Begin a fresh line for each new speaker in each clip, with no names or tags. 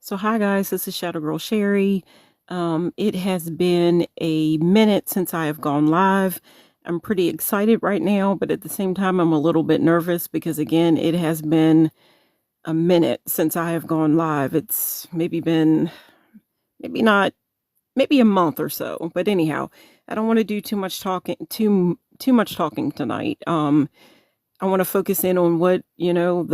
So hi guys, this is Shadow Girl Sherry. It has been a minute since I have gone live. I'm pretty excited right now, but at the same time I'm a little bit nervous because again, it has been a minute since I have gone live. It's maybe been maybe not maybe a month or so. But anyhow, I don't want to do too much talking tonight. I want to focus in on what, what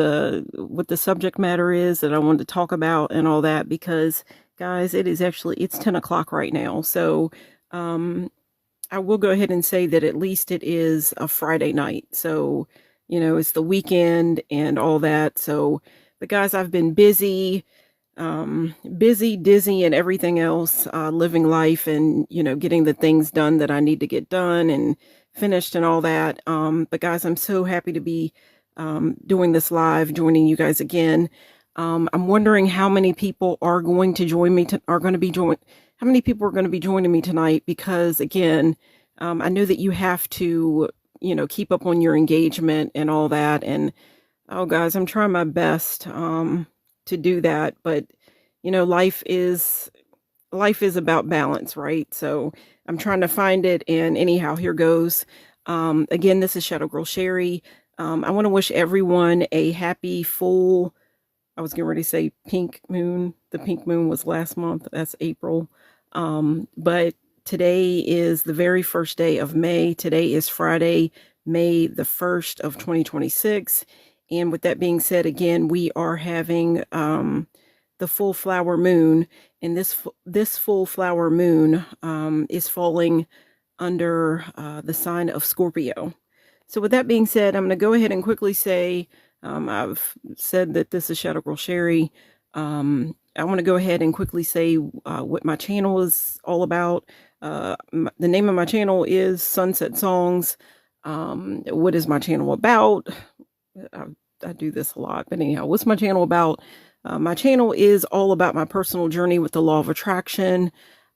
the subject matter is that I want to talk about and all that, because guys, it's 10 o'clock right now. So, I will go ahead and say that at least it is a Friday night. So, it's the weekend and all that. So, but guys, I've been busy, dizzy, and everything else, living life and, getting the things done that I need to get done and finished and all that. But guys, I'm so happy to be doing this live, joining you guys again. I'm wondering how many people are going to join me, how many people are going to be joining me tonight, because again, I know that you have to, keep up on your engagement and all that. And oh guys, I'm trying my best to do that, but life is about balance, right? So I'm trying to find it, and anyhow, here goes. Again, this is Shadow Girl Sherry. I want to wish everyone a happy full, I was getting ready to say pink moon. The pink moon was last month. That's April. But today is the very first day of May. Today is Friday, May the 1st of 2026. And with that being said, again, we are having the full flower moon, and this full flower moon is falling under the sign of Scorpio. So with that being said, I'm going to go ahead and quickly say, I've said that this is Shadow Girl Sherry. I want to go ahead and quickly say what my channel is all about. The name of my channel is Sunset Songs. What is my channel about? I do this a lot, but anyhow, what's my channel about? My channel is all about my personal journey with the law of attraction.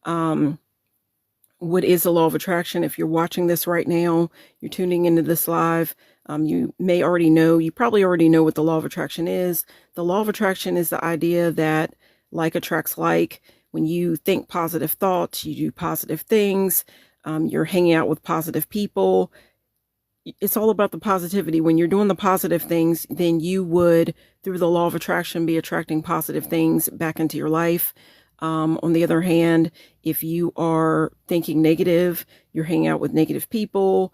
What is the law of attraction? If you're watching this right now, you're tuning into this live, you probably already know what the law of attraction is. The law of attraction is the idea that like attracts like. When you think positive thoughts, you do positive things, you're hanging out with positive people. It's all about the positivity. When you're doing the positive things, then you would, through the law of attraction, be attracting positive things back into your life. On the other hand, if you are thinking negative, you're hanging out with negative people,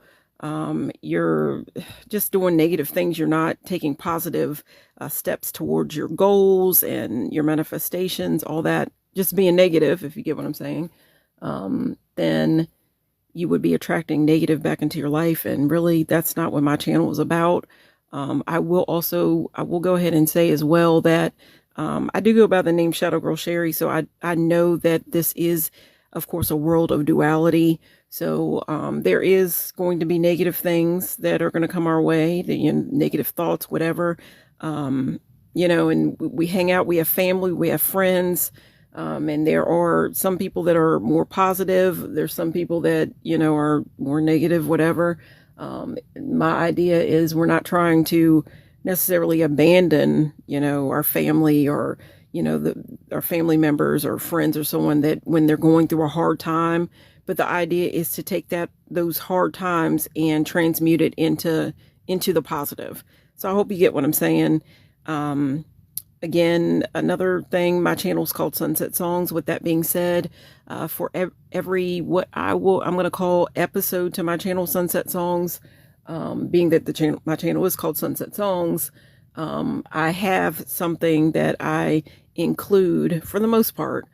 you're just doing negative things, you're not taking positive steps towards your goals and your manifestations, all that, just being negative, if you get what I'm saying, then you would be attracting negative back into your life. And really, that's not what my channel is about. I will go ahead and say as well that I do go by the name Shadow Girl Sherry. So I know that this is, of course, a world of duality. So there is going to be negative things that are going to come our way, negative thoughts, whatever. And we hang out, we have family, we have friends. And there are some people that are more positive. There's some people that, are more negative, whatever. My idea is we're not trying to necessarily abandon, our family or, our family members or friends or someone that when they're going through a hard time. But the idea is to take those hard times and transmute it into the positive. So I hope you get what I'm saying. Again, another thing, my channel is called Sunset Songs. With that being said, for every I'm going to call episode to my channel Sunset Songs, being that my channel is called Sunset Songs, I have something that I include for the most part.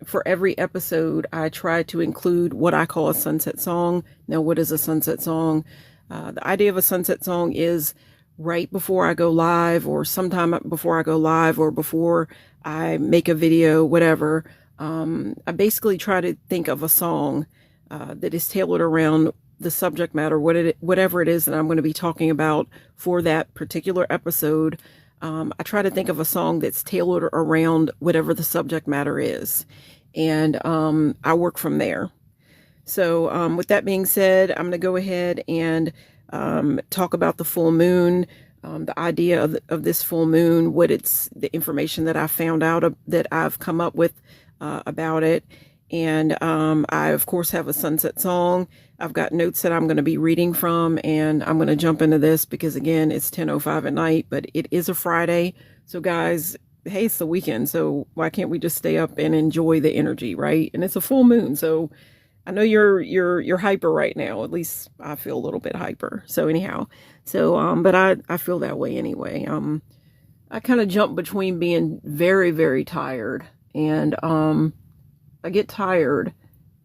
For every episode, I try to include what I call a sunset song. Now, what is a sunset song? The idea of a sunset song is right before I go live, or sometime before I go live, or before I make a video, whatever. I basically try to think of a song that is tailored around the subject matter, whatever it is that I'm going to be talking about for that particular episode. I try to think of a song that's tailored around whatever the subject matter is. And I work from there. So with that being said, I'm going to go ahead and talk about the full moon. the idea of this full moon, the information that I found out that I've come up with about it. And I, of course, have a sunset song. I've got notes that I'm going to be reading from, and I'm going to jump into this because, again, it's 10:05 at night, but it is a Friday. So, guys, hey, it's the weekend, so why can't we just stay up and enjoy the energy, right? And it's a full moon, so I know you're hyper right now. At least I feel a little bit hyper. So anyhow, but I feel that way anyway. I kind of jump between being very, very tired, and I get tired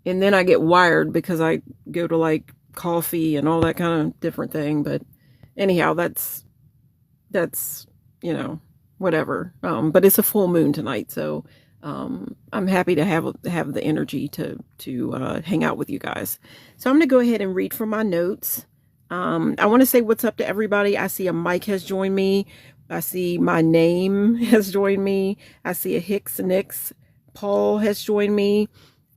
and then I get wired because I go to like coffee and all that kind of different thing. But anyhow, that's, whatever. But it's a full moon tonight. So, I'm happy to have the energy to hang out with you guys. So I'm going to go ahead and read from my notes. I want to say what's up to everybody. I see a Mike has joined me. I see my name has joined me. I see a Hicks Nix. Paul has joined me.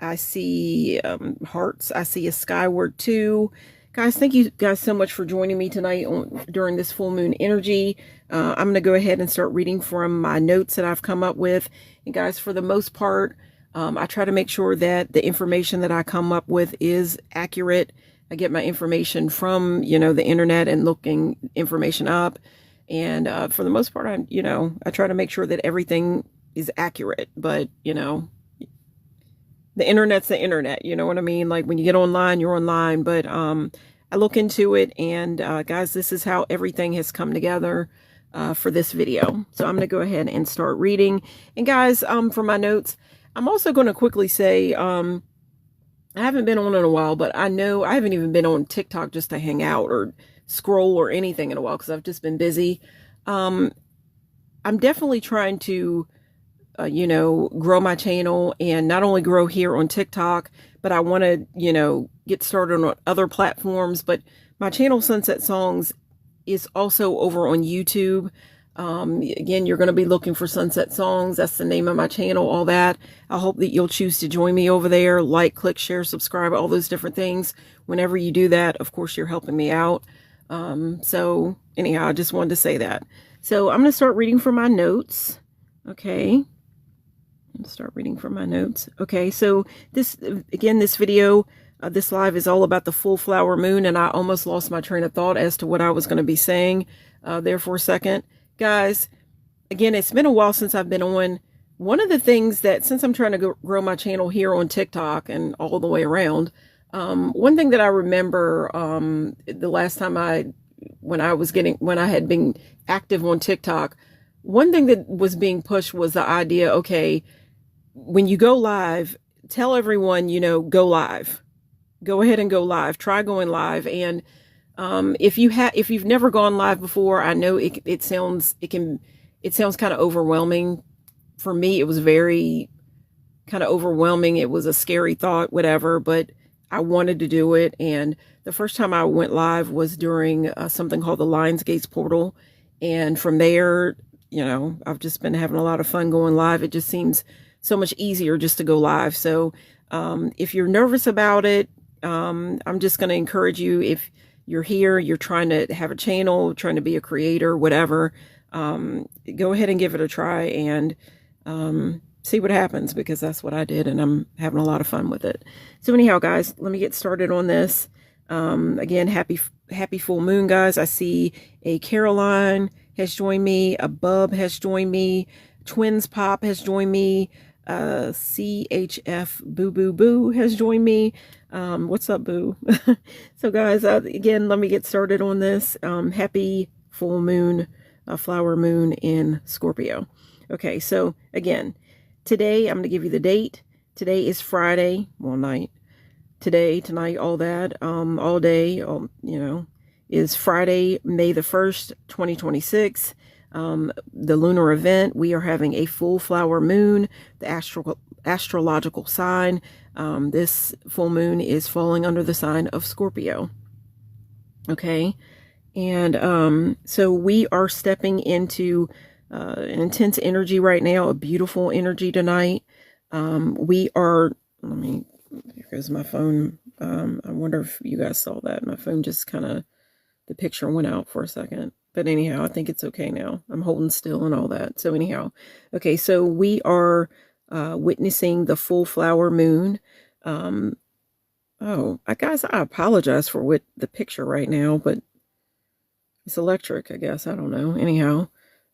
I see hearts. I see a Skyward 2. Guys, thank you guys so much for joining me tonight during this full moon energy. I'm going to go ahead and start reading from my notes that I've come up with. And guys, for the most part, I try to make sure that the information that I come up with is accurate. I get my information from, the internet and looking information up. And for the most part, I try to make sure that everything is accurate. But, the internet's the internet, you know what I mean? Like when you get online, you're online. But I look into it, and guys, this is how everything has come together for this video. So I'm going to go ahead and start reading. And guys, for my notes, I'm also going to quickly say, I haven't been on in a while, but I know I haven't even been on TikTok just to hang out or scroll or anything in a while because I've just been busy. I'm definitely trying to grow my channel, and not only grow here on TikTok, but I want to, get started on other platforms. But my channel, Sunset Songs, is also over on YouTube. Again, you're going to be looking for Sunset Songs. That's the name of my channel, all that. I hope that you'll choose to join me over there. Like, click, share, subscribe, all those different things. Whenever you do that, of course, you're helping me out. So anyhow, I just wanted to say that. So I'm going to start reading from my notes. Okay. Start reading from my notes. Okay, so this video, this live is all about the full flower moon, and I almost lost my train of thought as to what I was going to be saying there for a second. Guys, again, it's been a while since I've been on. One of the things that, since I'm trying to grow my channel here on TikTok and all the way around, one thing that I remember the last time when I had been active on TikTok, one thing that was being pushed was the idea, okay, when you go live, tell everyone, go live. Go ahead and go live. Try going live. And if you've never gone live before, I know it sounds kind of overwhelming. For me, it was very kind of overwhelming. It was a scary thought, whatever, but I wanted to do it. And the first time I went live was during something called the Lionsgate's portal. And from there, I've just been having a lot of fun going live. It just seems so much easier just to go live. So if you're nervous about it, I'm just going to encourage you, if you're here, you're trying to have a channel, trying to be a creator, whatever, go ahead and give it a try and see what happens, because that's what I did, and I'm having a lot of fun with it. So anyhow, guys, let me get started on this. Again, happy full moon, guys. I see a Caroline has joined me, a Bub has joined me, Twins Pop has joined me, CHF Boo Boo Boo has joined me. What's up, Boo? So guys, again, let me get started on this. Happy full moon, flower moon in Scorpio. Okay, so again, today I'm going to give you the date. Today is Friday, night. Today, tonight, all that, all day, is Friday, May the 1st, 2026. The lunar event, we are having a full flower moon, the astrological sign. This full moon is falling under the sign of Scorpio. Okay. And so we are stepping into an intense energy right now, a beautiful energy tonight. Here goes my phone. I wonder if you guys saw that. My phone just the picture went out for a second. But anyhow, I think it's okay now. I'm holding still and all that. So anyhow, okay, so we are witnessing the full flower moon. Um, oh, guys, I apologize for what the picture right now, but it's electric, I guess. I don't know. Anyhow,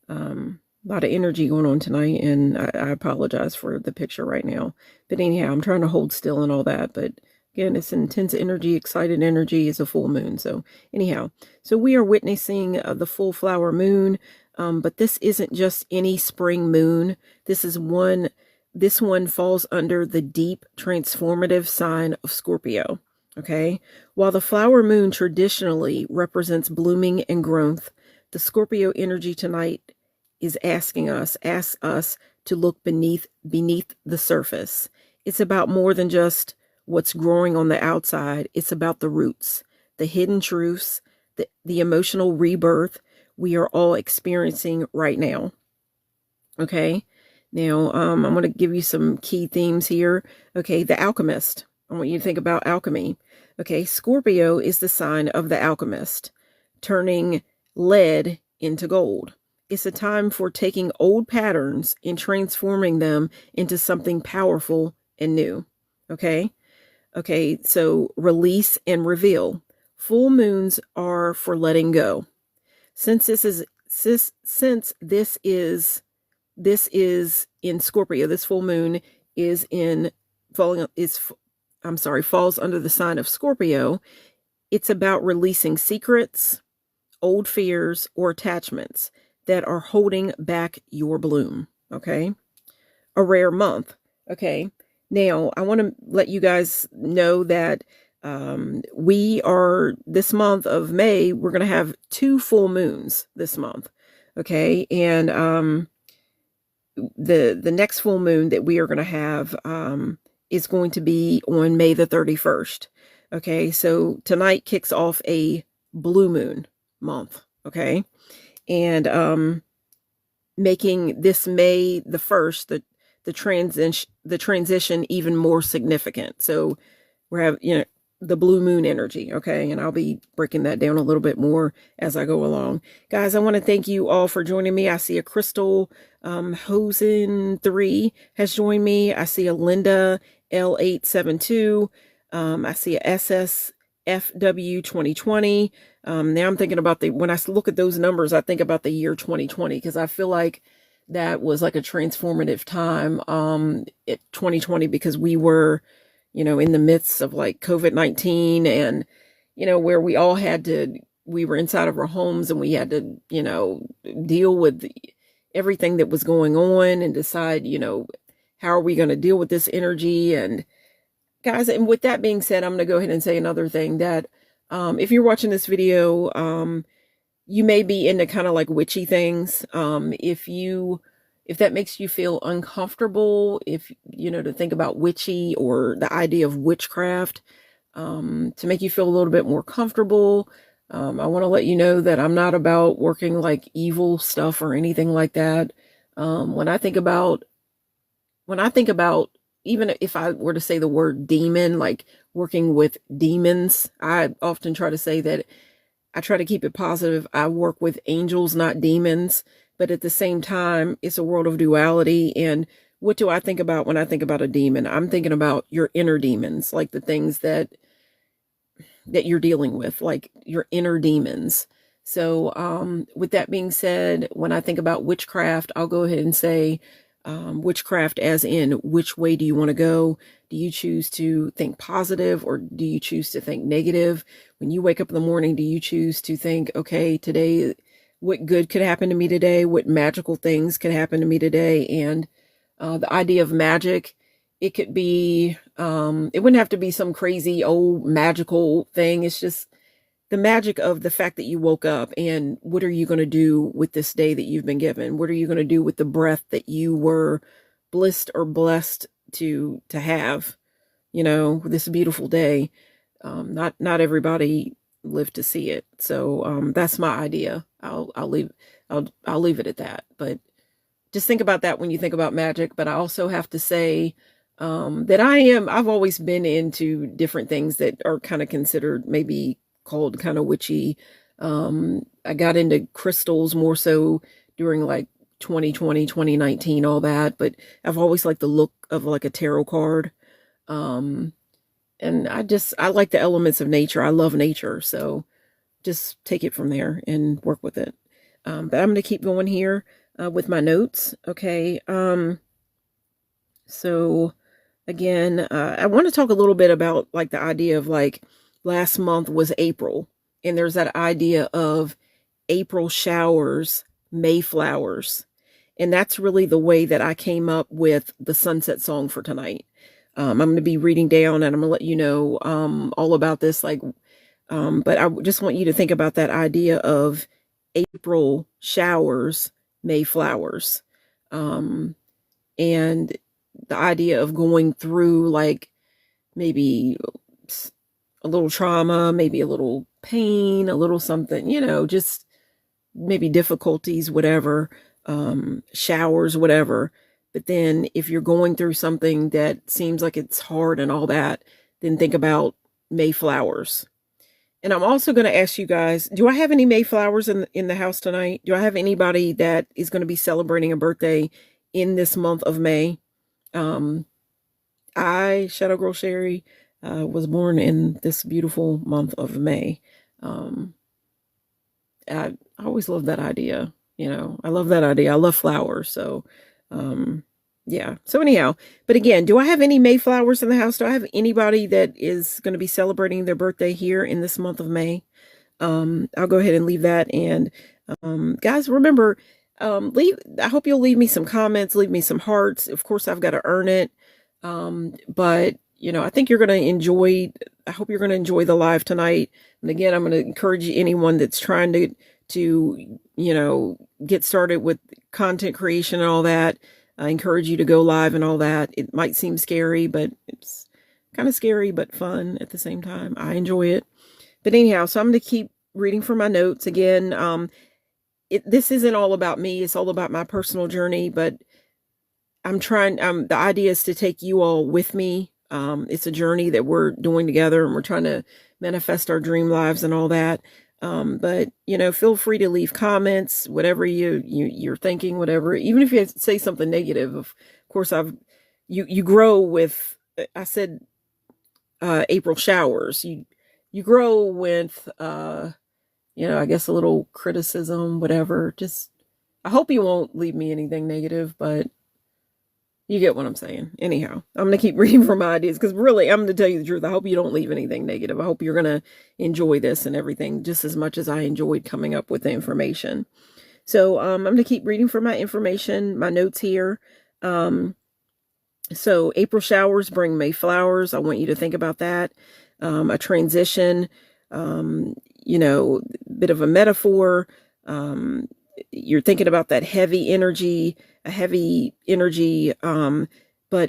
a lot of energy going on tonight, and I apologize for the picture right now. But anyhow, I'm trying to hold still and all that. But again, it's intense energy, excited energy. Is a full moon. So anyhow, so we are witnessing the full flower moon. But this isn't just any spring moon. This one falls under the deep transformative sign of Scorpio. Okay. While the flower moon traditionally represents blooming and growth, the Scorpio energy tonight is asks us to look beneath the surface. It's about more than just what's growing on the outside. It's about the roots, the hidden truths, the emotional rebirth we are all experiencing right now. Okay. Now, I'm going to give you some key themes here. Okay. The alchemist. I want you to think about alchemy. Okay. Scorpio is the sign of the alchemist, turning lead into gold. It's a time for taking old patterns and transforming them into something powerful and new. Okay. Okay. So release and reveal. Full moons are for letting go. Since this is in Scorpio, this full moon is falls under the sign of Scorpio. It's about releasing secrets, old fears, or attachments that are holding back your bloom. Okay. A rare month. Okay. Now, I want to let you guys know that this month of May, we're going to have 2 full moons this month. Okay. And the next full moon that we are going to have is going to be on May the 31st. Okay. So tonight kicks off a blue moon month. Okay. And making this May the 1st, the transition even more significant. So we're having, the blue moon energy. Okay. And I'll be breaking that down a little bit more as I go along. Guys, I want to thank you all for joining me. I see a Crystal Hosen 3 has joined me. I see a Linda L872. I see a SSFW 2020. Now I'm thinking about when I look at those numbers, I think about the year 2020, because I feel like that was like a transformative time at 2020, because we were in the midst of like COVID-19 and, where we all we were inside of our homes and we had to, deal with everything that was going on and decide, how are we going to deal with this energy? And guys, and with that being said, I'm going to go ahead and say another thing that, if you're watching this video, you may be into kind of like witchy things. If that makes you feel uncomfortable, to think about witchy or the idea of witchcraft, to make you feel a little bit more comfortable, I want to let you know that I'm not about working like evil stuff or anything like that. When I think about, even if I were to say the word demon, like working with demons, I often try to say that I try to keep it positive. I work with angels, not demons. But at the same time, it's a world of duality. And what do I think about when I think about a demon? I'm thinking about your inner demons, like the things that you're dealing with, like your inner demons. So with that being said, when I think about witchcraft, I'll go ahead and say witchcraft as in which way do you want to go? Do you choose to think positive or do you choose to think negative? When you wake up in the morning, do you choose to think, okay, today, what good could happen to me today? What magical things could happen to me today? And the idea of magic, it could be, it wouldn't have to be some crazy old magical thing. It's just the magic of the fact that you woke up, and what are you going to do with this day that you've been given? What are you going to do with the breath that you were blessed to have, this beautiful day? Not everybody lived to see it. So that's my idea. I'll leave it at that. But just think about that when you think about magic. But I also have to say that I've always been into different things that are kind of considered maybe called kind of witchy. I got into crystals more so during like 2020, 2019, all that, but I've always liked the look of like a tarot card. Um, and I like the elements of nature. I love nature. So just take it from there and work with it. But I'm going to keep going here with my notes. Okay. So again, I want to talk a little bit about like the idea of like last month was April, and there's that idea of April showers, May flowers. And that's really the way that I came up with the sunset song for tonight. I'm going to be reading down and I'm going to let you know all about this. But I just want you to think about that idea of April showers, May flowers. And the idea of going through like maybe a little trauma, maybe a little pain, a little something, just maybe difficulties, whatever, showers, whatever. But then if you're going through something that seems like it's hard and all that, then think about Mayflowers. And I'm also going to ask you guys, do I have any Mayflowers in the house tonight? Do I have anybody that is going to be celebrating a birthday in this month of May? Shadow Girl Sherry, was born in this beautiful month of May. I always love that idea. I love that idea. I love flowers. So, yeah. So anyhow, but again, do I have any Mayflowers in the house? Do I have anybody that is going to be celebrating their birthday here in this month of May? I'll go ahead and leave that. And, guys, remember, I hope you'll leave me some comments, leave me some hearts. Of course, I've got to earn it. But I think you're going to I hope you're going to enjoy the live tonight. And again, I'm going to encourage anyone that's trying to, get started with content creation and all that. I encourage you to go live and all that. It might seem scary, but it's kind of scary, but fun at the same time. I enjoy it. But anyhow, so I'm going to keep reading from my notes again. This isn't all about me. It's all about my personal journey, but the idea is to take you all with me. It's a journey that we're doing together and we're trying to manifest our dream lives and all that. But feel free to leave comments, whatever you're thinking, whatever, even if you say something negative. Of course, you grow with, I said, April showers. You grow with, I guess a little criticism, whatever. Just, I hope you won't leave me anything negative, but you get what I'm saying. Anyhow, I'm going to keep reading from my ideas because really, I'm going to tell you the truth. I hope you don't leave anything negative. I hope you're going to enjoy this and everything just as much as I enjoyed coming up with the information. So I'm going to keep reading from my information, my notes here. So April showers bring May flowers. I want you to think about that. A transition, bit of a metaphor. You're thinking about that heavy energy, but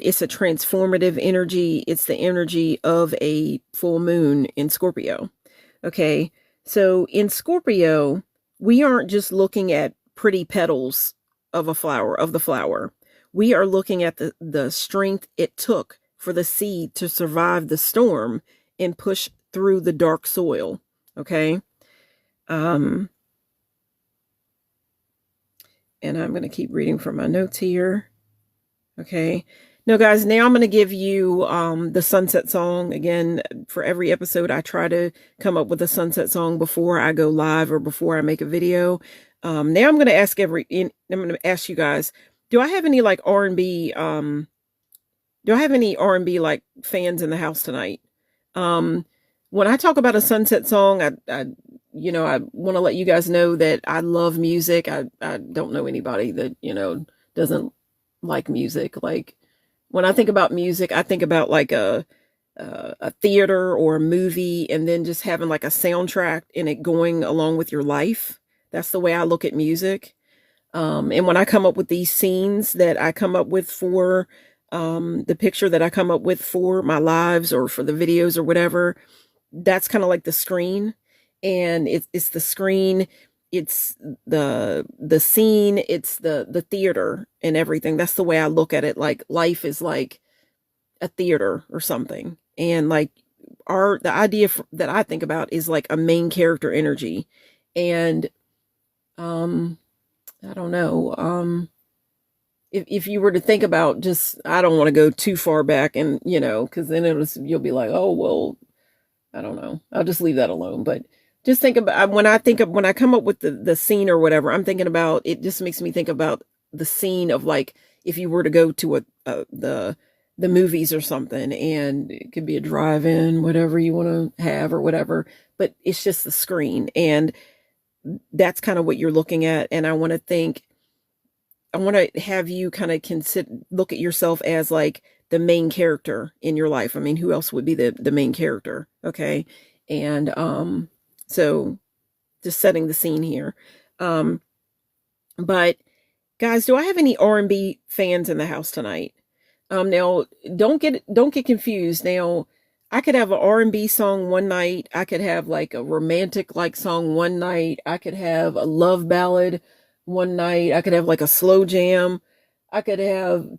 it's a transformative energy. It's the energy of a full moon in Scorpio. Okay. So in Scorpio, we aren't just looking at pretty petals of the flower. We are looking at the strength it took for the seed to survive the storm and push through the dark soil. Okay. And I'm going to keep reading from my notes here. Okay. Now, guys, now I'm going to give you the sunset song. Again, for every episode, I try to come up with a sunset song before I go live or before I make a video. Now I'm going to ask you guys, do I have any like R&B, do I have any R&B like fans in the house tonight? When I talk about a sunset song, I want to let you guys know that I love music. I don't know anybody that, doesn't like music. Like when I think about music, I think about like a theater or a movie and then just having like a soundtrack and it going along with your life. That's the way I look at music. And when I come up with these scenes that I come up with for the picture that I come up with for my lives or for the videos or whatever, that's kind of like the screen. And it's the screen, it's the scene, it's the theater and everything. That's the way I look at it. Like life is like a theater or something. And like the idea that I think about is like a main character energy. And I don't know. If you were to think about, just, I don't want to go too far back, and because then you'll be like, oh well, I don't know. I'll just leave that alone. But just think about, when I come up with the scene or whatever, I'm thinking about it. Just makes me think about the scene of, like, if you were to go to the movies or something, and it could be a drive-in, whatever you want to have or whatever, but it's just the screen, and that's kind of what you're looking at. And I want to have you kind of look at yourself as like the main character in your life. I mean, who else would be the main character? Okay. And so just setting the scene here. But guys, do I have any R&B fans in the house tonight? Now don't get confused. Now, I could have an R&B song one night. I could have like a romantic like song one night. I could have a love ballad one night. I could have like a slow jam. I could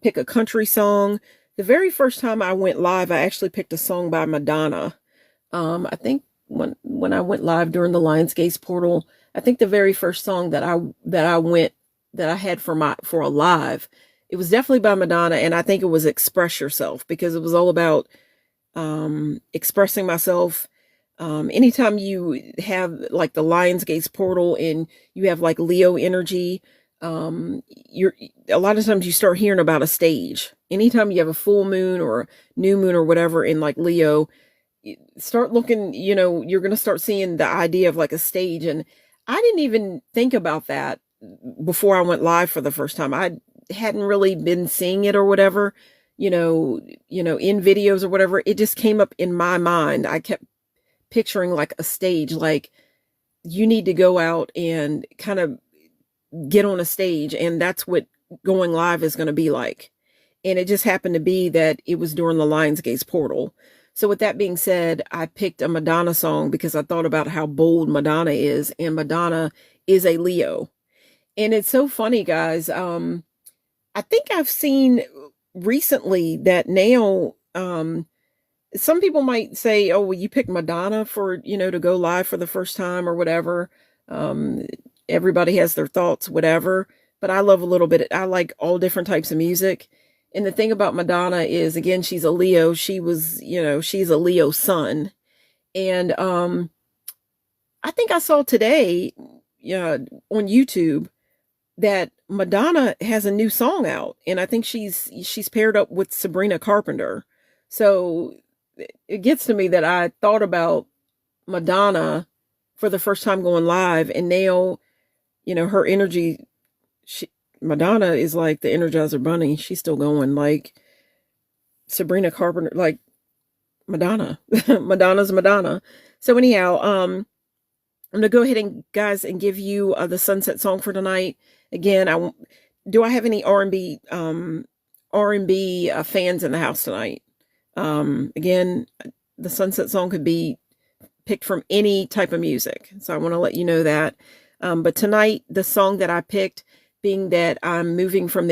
pick a country song. The very first time I went live, I actually picked a song by Madonna. I think when I went live during the Lionsgate's portal, I think the very first song that I had for a live, it was definitely by Madonna, and I think it was Express Yourself, because it was all about expressing myself. Anytime you have like the Lionsgate's portal and you have like Leo energy, a lot of times you start hearing about a stage. Anytime you have a full moon or a new moon or whatever in like Leo, start looking, you're going to start seeing the idea of like a stage. And I didn't even think about that before I went live for the first time. I hadn't really been seeing it or whatever, in videos or whatever. It just came up in my mind. I kept picturing like a stage, like you need to go out and kind of get on a stage, and that's what going live is going to be like. And it just happened to be that it was during the Lionsgate's portal. So with that being said, I picked a Madonna song because I thought about how bold Madonna is, and Madonna is a Leo. And it's so funny, guys. I think I've seen recently that now, some people might say, oh, well, you picked Madonna for, to go live for the first time or whatever. Everybody has their thoughts, whatever. But I love I like all different types of music. And the thing about Madonna is, again, she's a Leo. She's a Leo sun. And I think I saw today on YouTube that Madonna has a new song out. And I think she's paired up with Sabrina Carpenter. So it gets to me that I thought about Madonna for the first time going live, and now, her energy, Madonna is like the Energizer Bunny. She's still going, like Sabrina Carpenter, like Madonna. Madonna's Madonna. So anyhow, I'm gonna go ahead and, guys, and give you the sunset song for tonight. Again, do I have any R&B fans in the house tonight? Again, the sunset song could be picked from any type of music. So I want to let you know that. But tonight, the song that I picked, being that I'm moving from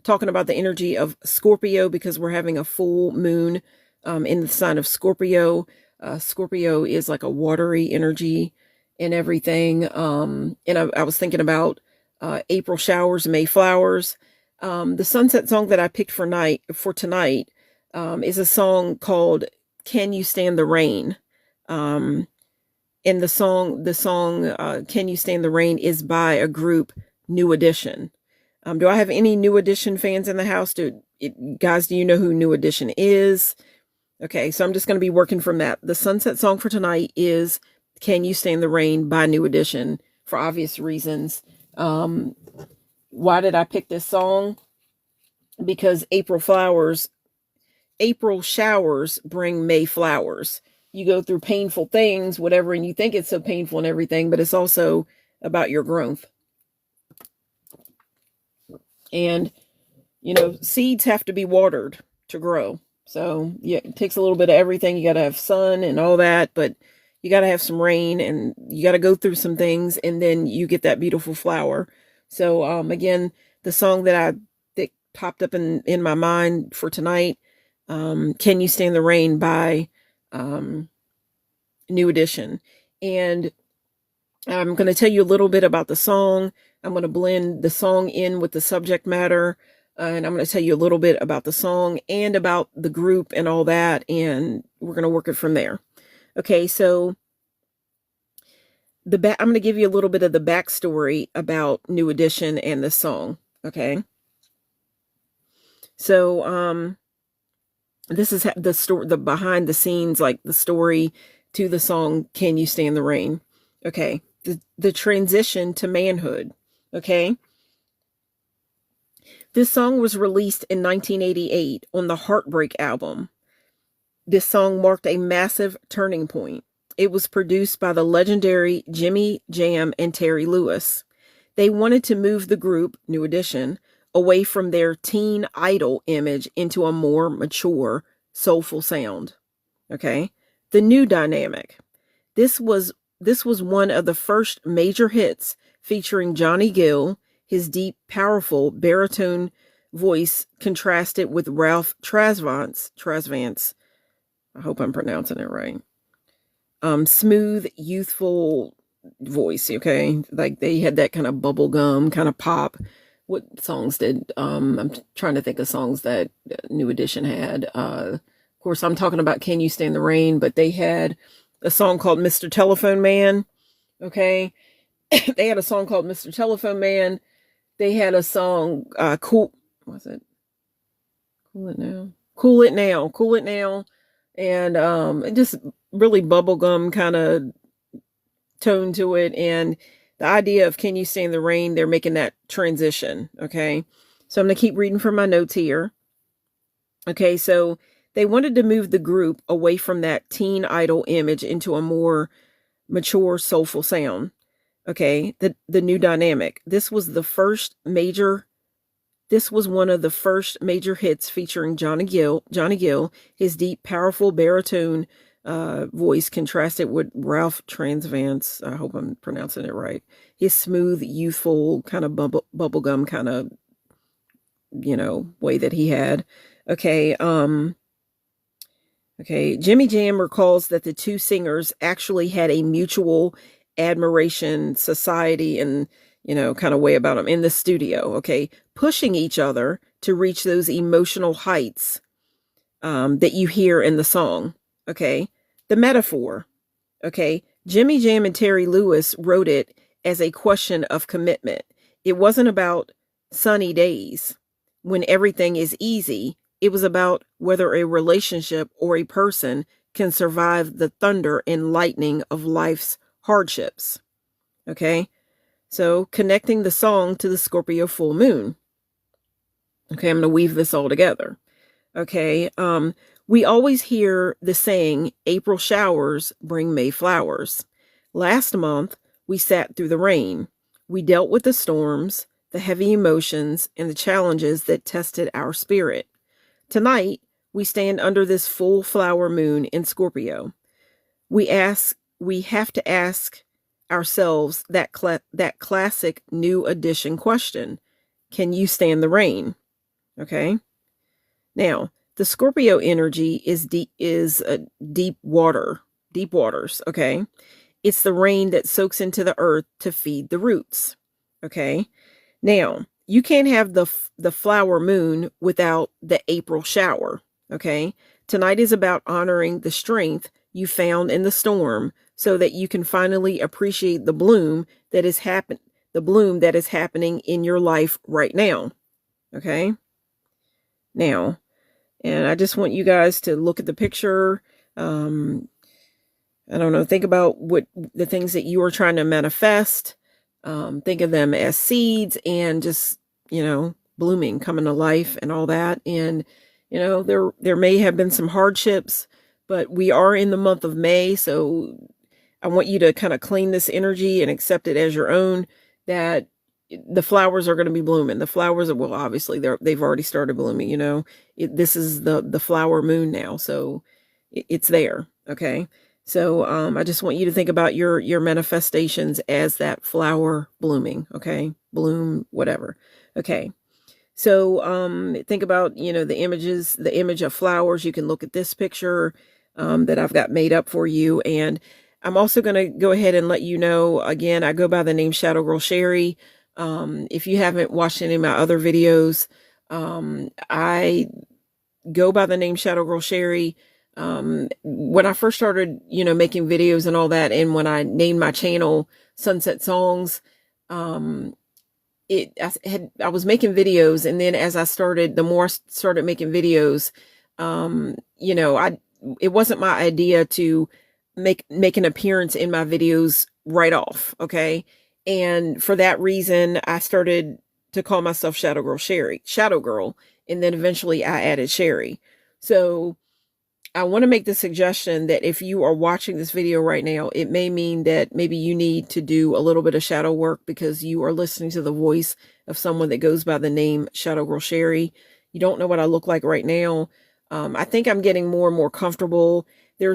talking about the energy of Scorpio, because we're having a full moon in the sign of Scorpio. Scorpio is like a watery energy and everything. And I was thinking about April showers, May flowers. The sunset song that I picked for tonight is a song called "Can You Stand the Rain?" And the song "Can You Stand the Rain" is by a group, New Edition. Do I have any New Edition fans in the house? Guys, do you know who New Edition is? Okay, so I'm just going to be working from that. The sunset song for tonight is "Can You Stand the Rain" by New Edition, for obvious reasons. Why did I pick this song? Because April showers bring May flowers. You go through painful things, whatever, and you think it's so painful and everything, but it's also about your growth. And, seeds have to be watered to grow. So yeah, it takes a little bit of everything. You got to have sun and all that, but you got to have some rain, and you got to go through some things, and then you get that beautiful flower. So, again, the song that popped up in my mind for tonight, "Can You Stand the Rain" by New Edition. And I'm going to tell you a little bit about the song. I'm going to blend the song in with the subject matter. And I'm going to tell you a little bit about the song and about the group and all that. And we're going to work it from there. Okay, so I'm going to give you a little bit of the backstory about New Edition and this song. Okay. So, this is the story, the behind the scenes, like the story to the song, Can You Stand the Rain? Okay. The transition to manhood. Okay. This song was released in 1988 on the Heartbreak album. This song marked a massive turning point. It was produced by the legendary Jimmy Jam and Terry Lewis. They wanted to move the group, New Edition, away from their teen idol image into a more mature, soulful sound. Okay? The new dynamic. This was one of the first major hits featuring Johnny Gill. His deep, powerful baritone voice contrasted with Ralph Tresvant's, I hope I'm pronouncing it right, smooth, youthful voice, okay? Like they had that kind of bubblegum, kind of pop. What songs did, I'm trying to think of songs that New Edition had. Of course, I'm talking about Can You Stand the Rain, but they had a song called Mr. Telephone Man, okay? They had a song called Mr. Telephone Man. They had a song, Cool It Now. And just really bubblegum kind of tone to it. And the idea of Can You Stand the Rain, they're making that transition. Okay. So I'm going to keep reading from my notes here. Okay. So they wanted to move the group away from that teen idol image into a more mature, soulful sound. Okay. The new dynamic. This was one of the first major hits featuring Johnny Gill. His deep, powerful baritone voice contrasted with Ralph Tresvant's, I hope I'm pronouncing it right, his smooth, youthful, kind of bubblegum kind of, way that he had. Okay. Okay. Jimmy Jam recalls that the two singers actually had a mutual admiration society and, kind of way about them in the studio. Okay. Pushing each other to reach those emotional heights that you hear in the song. Okay. The metaphor. Okay. Jimmy Jam and Terry Lewis wrote it as a question of commitment. It wasn't about sunny days when everything is easy. It was about whether a relationship or a person can survive the thunder and lightning of life's hardships. Okay. So connecting the song to the Scorpio full moon. Okay. I'm going to weave this all together. Okay. We always hear the saying, April showers bring May flowers. Last month, we sat through the rain. We dealt with the storms, the heavy emotions, and the challenges that tested our spirit. Tonight, we stand under this full flower moon in Scorpio. We have to ask ourselves that classic New Edition question. Can you stand the rain? Okay. Now, the Scorpio energy is deep waters. Okay. It's the rain that soaks into the earth to feed the roots. Okay. Now, you can't have the flower moon without the April shower. Okay. Tonight is about honoring the strength you found in the storm so that you can finally appreciate the bloom that is happening in your life right now. Okay. Now, and I just want you guys to look at the picture. I don't know, think about what the things that you are trying to manifest. Think of them as seeds and just, blooming, coming to life and all that. And, there may have been some hardships, but we are in the month of May. So I want you to kind of claim this energy and accept it as your own, that the flowers are going to be blooming. The flowers, well, obviously they've already started blooming, this is the flower moon now. So it's there. Okay. So, I just want you to think about your manifestations as that flower blooming. Okay. Bloom, whatever. Okay. So, think about, the image of flowers. You can look at this picture, that I've got made up for you. And I'm also going to go ahead and let you know, again, I go by the name Shadow Girl Sherry. If you haven't watched any of my other videos, I go by the name Shadow Girl Sherry. When I first started, making videos and all that, and when I named my channel Sunset Songs, I was making videos, and then as I started, the more I started making videos, it wasn't my idea to make an appearance in my videos right off, okay? And for that reason, I started to call myself Shadow Girl, and then eventually I added Sherry. So I want to make the suggestion that if you are watching this video right now, it may mean that maybe you need to do a little bit of shadow work because you are listening to the voice of someone that goes by the name Shadow Girl Sherry. You don't know what I look like right now. I think I'm getting more and more comfortable. There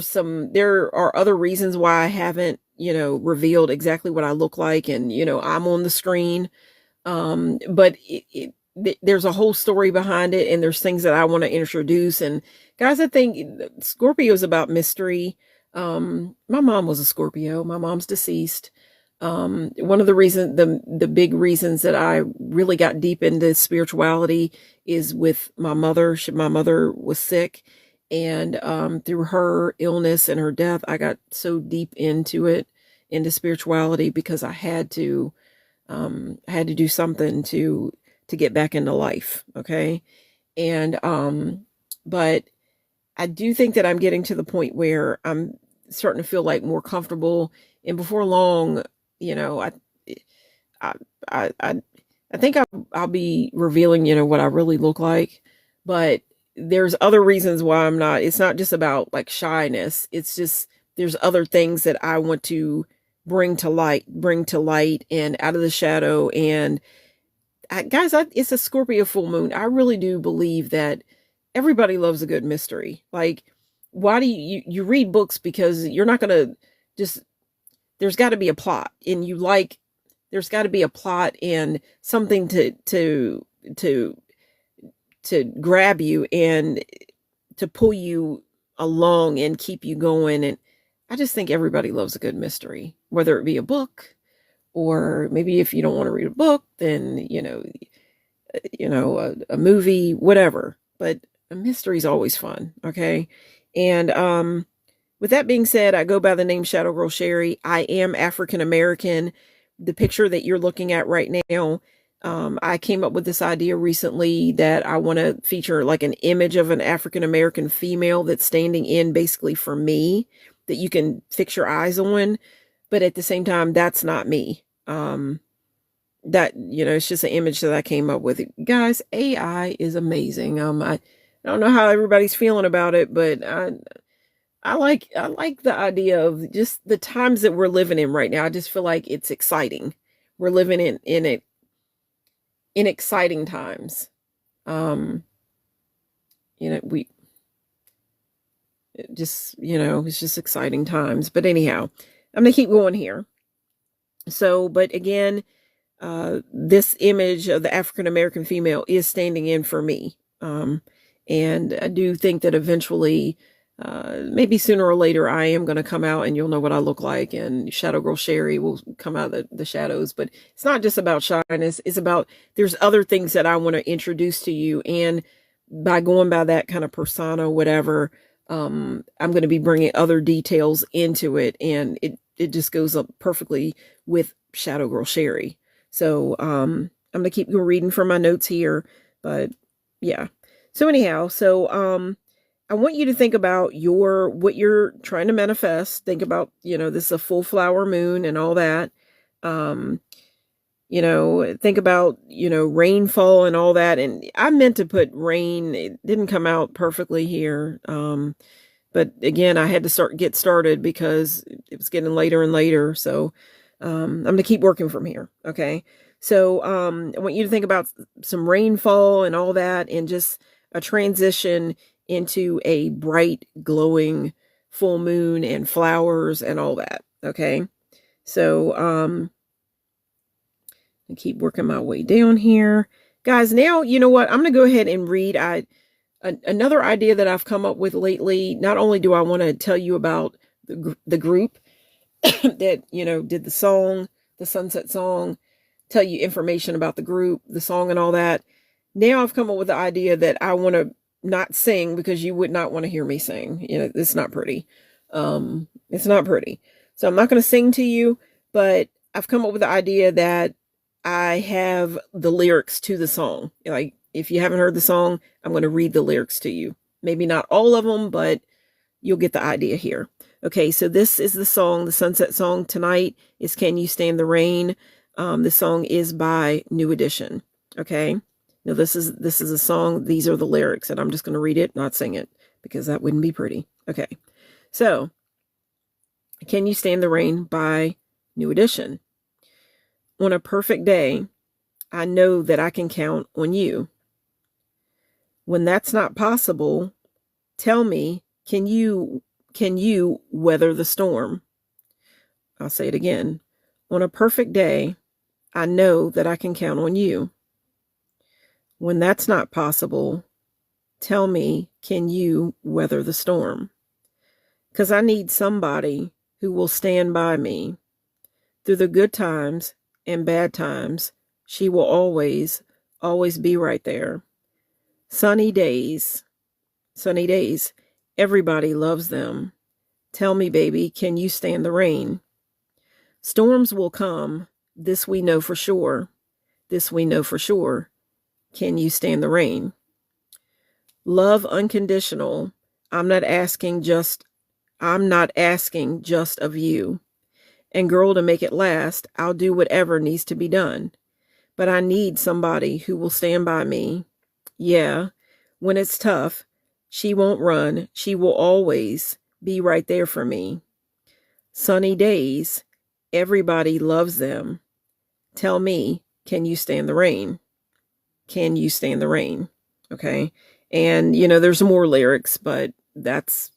are other reasons why I haven't, revealed exactly what I look like, and, I'm on the screen. But there's a whole story behind it, and there's things that I want to introduce. And guys, I think Scorpio is about mystery. My mom was a Scorpio. My mom's deceased. One of the reasons, the big reasons that I really got deep into spirituality is with my mother. My mother was sick, and through her illness and her death, I got so deep into spirituality, because I had to do something to get back into life. Okay. And, but I do think that I'm getting to the point where I'm starting to feel like more comfortable, and before long, I think I'll be revealing, what I really look like. But there's other reasons why I'm not. It's not just about like shyness. It's just there's other things that I want to bring to light and out of the shadow. And guys, it's a Scorpio full moon. I really do believe that everybody loves a good mystery. Like, why do you read books? Because you're not going to just, there's got to be a plot, and there's got to be a plot and something to grab you and to pull you along and keep you going. And I just think everybody loves a good mystery, whether it be a book, or maybe if you don't want to read a book, then, a movie, whatever. But a mystery is always fun. Okay. And, with that being said, I go by the name Shadow Girl Sherry. I am African American. The picture that you're looking at right now, I came up with this idea recently that I want to feature like an image of an African American female that's standing in basically for me, that you can fix your eyes on. But at the same time, that's not me. It's just an image that I came up with. Guys, AI is amazing. I don't know how everybody's feeling about it, but I like the idea of just the times that we're living in right now. I just feel like it's exciting. We're living in exciting times. It's just exciting times. But anyhow, I'm going to keep going here. So, but again, this image of the African American female is standing in for me. And I do think that eventually, maybe sooner or later, I am going to come out and you'll know what I look like, and Shadow Girl Sherry will come out of the shadows. But it's not just about shyness. It's about, there's other things that I want to introduce to you. And by going by that kind of persona, whatever, I'm going to be bringing other details into it. And it just goes up perfectly with Shadow Girl Sherry. So, I'm going to keep reading from my notes here, but yeah. So anyhow, I want you to think about what you're trying to manifest. Think about, this is a full flower moon and all that. Think about, rainfall and all that. And I meant to put rain. It didn't come out perfectly here. But again, I had to get started because it was getting later and later. So, I'm going to keep working from here. Okay. So, I want you to think about some rainfall and all that, and just a transition into a bright, glowing full moon and flowers and all that. Okay. So, I keep working my way down here. Guys, now, you know what? I'm going to go ahead and read another idea that I've come up with lately. Not only do I want to tell you about the group, that, did the song, the Sunset song, tell you information about the group, the song and all that. Now I've come up with the idea that I want to not sing because you would not want to hear me sing. It's not pretty. It's not pretty. So I'm not going to sing to you, but I've come up with the idea that I have the lyrics to the song. Like, if you haven't heard the song, I'm going to read the lyrics to you. Maybe not all of them, but you'll get the idea here. Okay, so this is the song, the Sunset song tonight is Can You Stand the Rain? The song is by New Edition. Okay, now this is a song. These are the lyrics, and I'm just going to read it, not sing it, because that wouldn't be pretty. Okay, so Can You Stand the Rain by New Edition. On a perfect day, I know that I can count on you. When that's not possible, tell me, can you weather the storm? I'll say it again. On a perfect day, I know that I can count on you. When that's not possible, tell me, can you weather the storm? Because I need somebody who will stand by me through the good times and bad times. She will always, always be right there. Sunny days, everybody loves them. Tell me, baby, can you stand the rain? Storms will come, this we know for sure. This we know for sure. Can you stand the rain? Love unconditional. I'm not asking just of you. And girl, to make it last, I'll do whatever needs to be done. But I need somebody who will stand by me. Yeah, when it's tough, she won't run. She will always be right there for me. Sunny days, everybody loves them. Tell me, can you stand the rain? Can you stand the rain? Okay. And, there's more lyrics, but that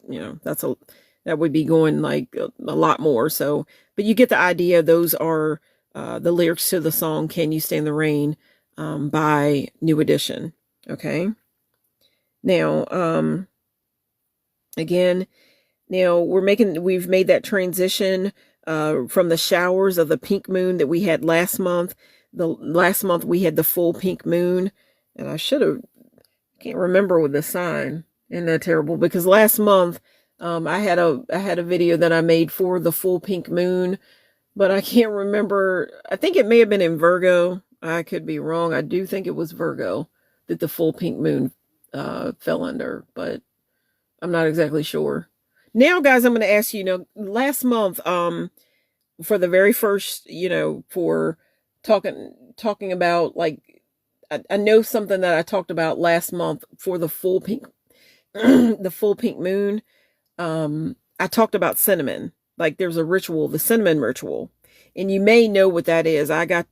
would be going like a lot more. So, but you get the idea. Those are the lyrics to the song, Can You Stand the Rain, by New Edition. Okay. Now, again, we've made that transition from the showers of the pink moon that we had last month. Last month we had the full pink moon, and I can't remember with the sign. Isn't that terrible? Because last month, I had a video that I made for the full pink moon, but I can't remember. I think it may have been in Virgo. I could be wrong. I do think it was Virgo that the full pink moon fell under, but I'm not exactly sure. Now, guys, I'm going to ask you, last month, for the very first, for talking about, like, I know something that I talked about last month for the full pink, the full pink moon. I talked about cinnamon. Like, there's a ritual, the cinnamon ritual, and you may know what that is. I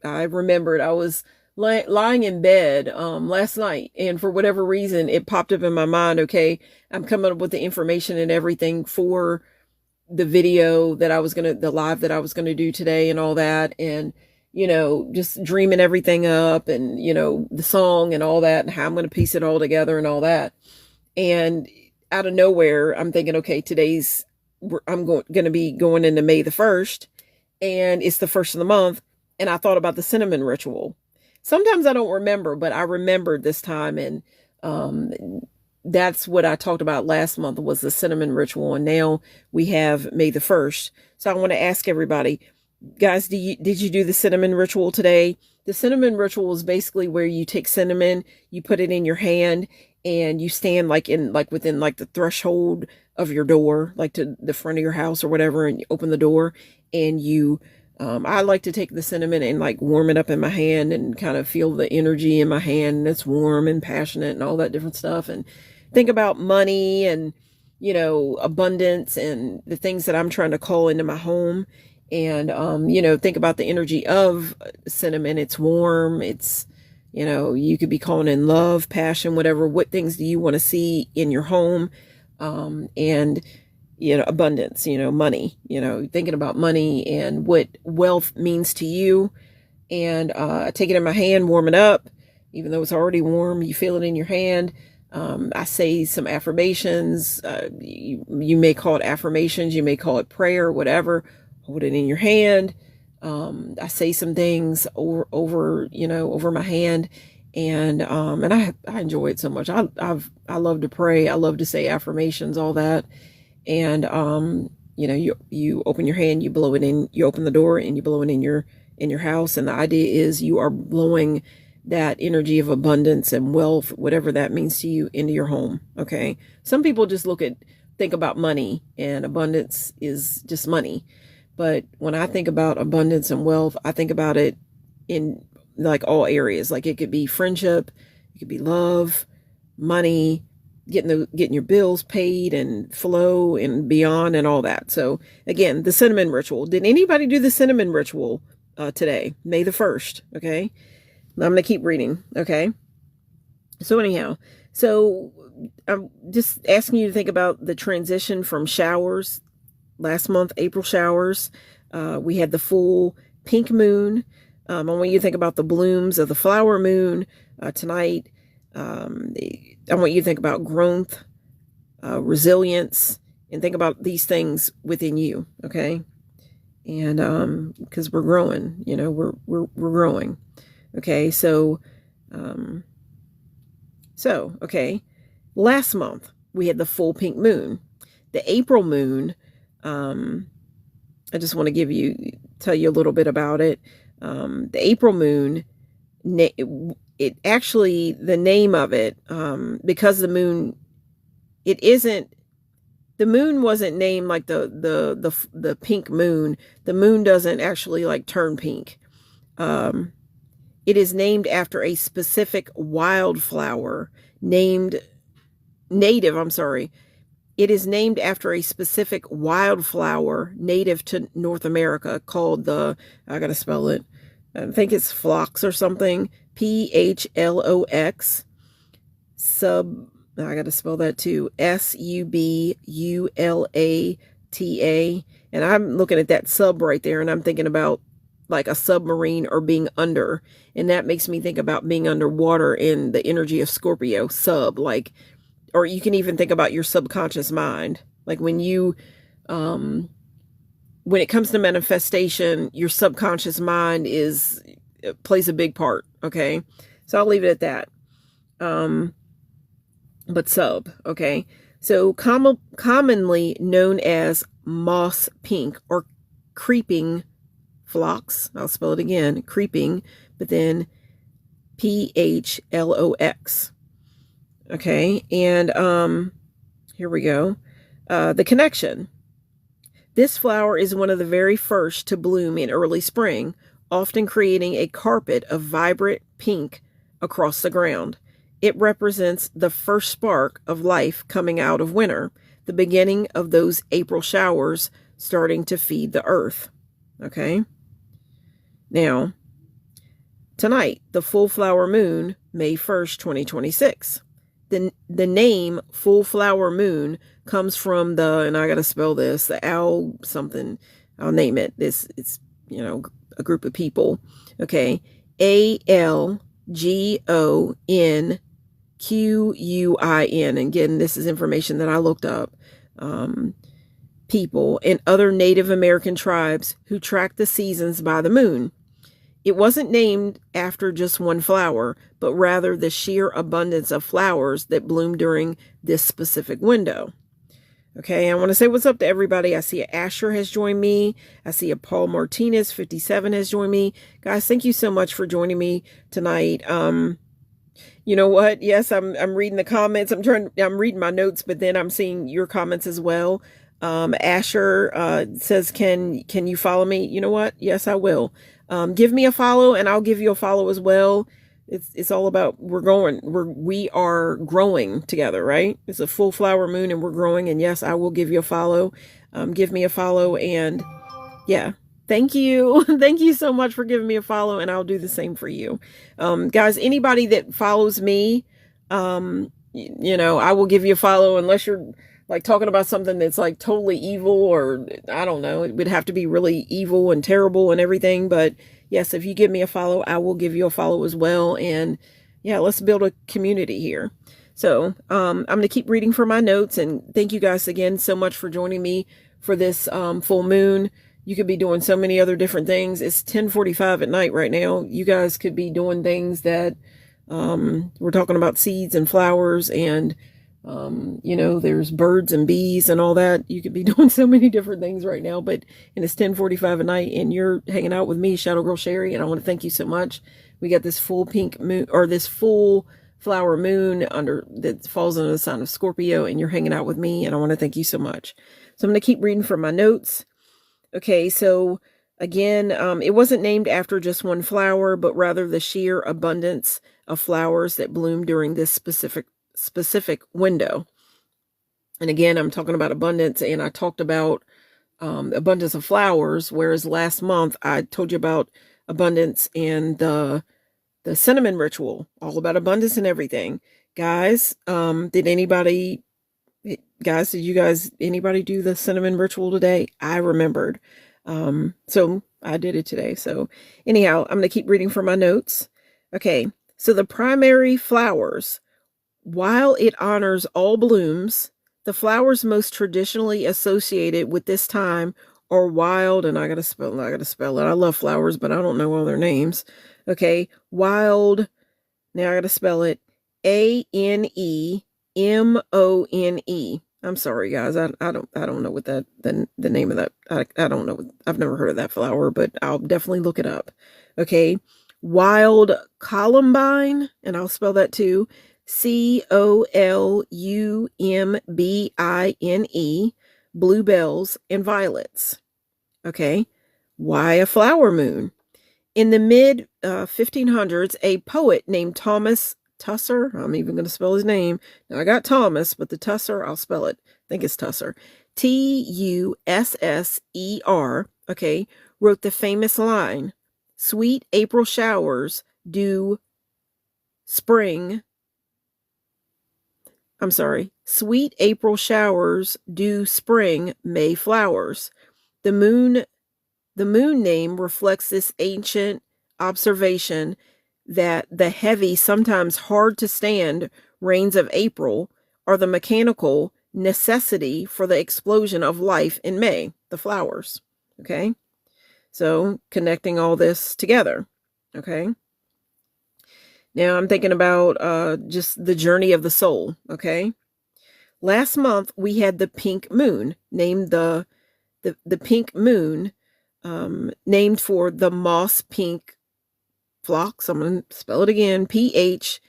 remembered I was lying in bed last night, and for whatever reason it popped up in my mind. Okay, I'm coming up with the information and everything for the video that the live that I was gonna do today and all that, and just dreaming everything up, and the song and all that, and how I'm gonna piece it all together and all that. And out of nowhere, I'm thinking, okay, I'm going to be going into May the 1st, and it's the first of the month, and I thought about the cinnamon ritual. Sometimes I don't remember, but I remembered this time, and that's what I talked about last month was the cinnamon ritual, and now we have May the 1st. So I want to ask everybody, guys, did you do the cinnamon ritual today? The cinnamon ritual is basically where you take cinnamon, you put it in your hand, and you stand within the threshold of your door, like to the front of your house or whatever, and you open the door, and you I like to take the cinnamon and like warm it up in my hand and kind of feel the energy in my hand. It's warm and passionate and all that different stuff, and think about money and abundance and the things that I'm trying to call into my home. And think about the energy of cinnamon. It's warm, it's you could be calling in love, passion, whatever. What things do you want to see in your home? And abundance, money, thinking about money and what wealth means to you. And I take it in my hand, warm it up, even though it's already warm, you feel it in your hand. I say some affirmations. You may call it affirmations. You may call it prayer, whatever. Hold it in your hand. I say some things over my hand, and I enjoy it so much. I love to pray. I love to say affirmations, all that. And, you open your hand, you blow it in, you open the door and you blow it in your house. And the idea is you are blowing that energy of abundance and wealth, whatever that means to you, into your home. Okay. Some people just think about money, and abundance is just money. But when I think about abundance and wealth, I think about it in like all areas. Like it could be friendship, it could be love, money, getting your bills paid and flow and beyond and all that. So again, the cinnamon ritual. Did anybody do the cinnamon ritual today? May the 1st. Okay. I'm going to keep reading. Okay. So anyhow, I'm just asking you to think about the transition from showers last month, April showers. We had the full pink moon. I want you to think about the blooms of the flower moon tonight. I want you to think about growth, resilience, and think about these things within you. Okay. And, because we're growing, we're growing. Okay. Okay. Last month we had the full pink moon. The April moon, I just want to tell you a little bit about it. The April moon, it actually, the name of it, because the moon wasn't named like the pink moon. The moon doesn't actually like turn pink. It is named after a specific wildflower It is named after a specific wildflower native to North America called I gotta spell it. I think it's phlox or something. PHLOX. I gotta spell that too. SUBULATA. And I'm looking at that sub right there, and I'm thinking about like a submarine or being under. And that makes me think about being underwater in the energy of Scorpio, or you can even think about your subconscious mind. Like when it comes to manifestation, your subconscious mind plays a big part. Okay. So I'll leave it at that. Okay. So commonly known as moss pink or creeping phlox. I'll spell it again, creeping, but then PHLOX. Okay. And, here we go. The connection. This flower is one of the very first to bloom in early spring, often creating a carpet of vibrant pink across the ground. It represents the first spark of life coming out of winter, the beginning of those April showers starting to feed the earth. Okay. Now, tonight, the full flower moon, May 1st, 2026. The name full flower moon comes from and I got to spell this, the owl something, I'll name it. It's, a group of people. Okay. ALGONQUIN. Again, this is information that I looked up. People and other Native American tribes who track the seasons by the moon. It wasn't named after just one flower, but rather the sheer abundance of flowers that bloom during this specific window. Okay, I want to say what's up to everybody. I see Asher has joined me. I see a Paul Martinez, 57, has joined me. Guys, thank you so much for joining me tonight. You know what? Yes, I'm reading the comments. I'm reading my notes, but then I'm seeing your comments as well. Asher says, can you follow me? You know what? Yes, I will. Give me a follow and I'll give you a follow as well. It's all about, we are growing together, right? It's a full flower moon and we're growing, and yes, I will give you a follow. Give me a follow, and yeah, thank you. Thank you so much for giving me a follow, and I'll do the same for you. Guys, anybody that follows me, I will give you a follow unless you're like talking about something that's like totally evil, or I don't know, it would have to be really evil and terrible and everything. But yes, if you give me a follow, I will give you a follow as well. And yeah, let's build a community here. So I'm going to keep reading from my notes, and thank you guys again so much for joining me for this full moon. You could be doing so many other different things. It's 10:45 at night right now. You guys could be doing things that we're talking about seeds and flowers and there's birds and bees and all that. You could be doing so many different things right now, and it's 10:45 at night and you're hanging out with me, Shadow Girl Sherry, and I want to thank you so much. We got this full pink moon, or this full flower moon that falls under the sign of Scorpio, and you're hanging out with me, and I want to thank you so much. So I'm going to keep reading from my notes. Okay, so again, it wasn't named after just one flower, but rather the sheer abundance of flowers that bloom during this specific window. And again, I'm talking about abundance, and I talked about abundance of flowers, whereas last month I told you about abundance and the cinnamon ritual, all about abundance and everything. Guys, did anybody do the cinnamon ritual today? I remembered. So I did it today. So anyhow, I'm going to keep reading from my notes. Okay. So the primary flowers, while it honors all blooms, the flowers most traditionally associated with this time are wild, and I gotta spell it. I love flowers, but I don't know all their names. Okay, wild. Now I gotta spell it. Anemone. I'm sorry, guys. I don't know what the name of that. I don't know. I've never heard of that flower, but I'll definitely look it up. Okay, wild columbine, and I'll spell that too. Columbine, bluebells, and violets. Okay, why a flower moon? In the mid 1500s, a poet named Thomas Tusser, I'm even going to spell his name. Now I got Thomas, but the Tusser, I'll spell it. I think it's Tusser. Tusser, okay, wrote the famous line, "Sweet April showers do spring." I'm sorry. "Sweet April showers do spring May flowers." The moon name reflects this ancient observation that the heavy, sometimes hard to stand rains of April are the mechanical necessity for the explosion of life in May, the flowers. Okay? So connecting all this together. Okay? Now I'm thinking about just the journey of the soul. Okay? Last month we had the pink moon, named the pink moon, named for the moss pink phlox. I'm going to spell it again. Phlox.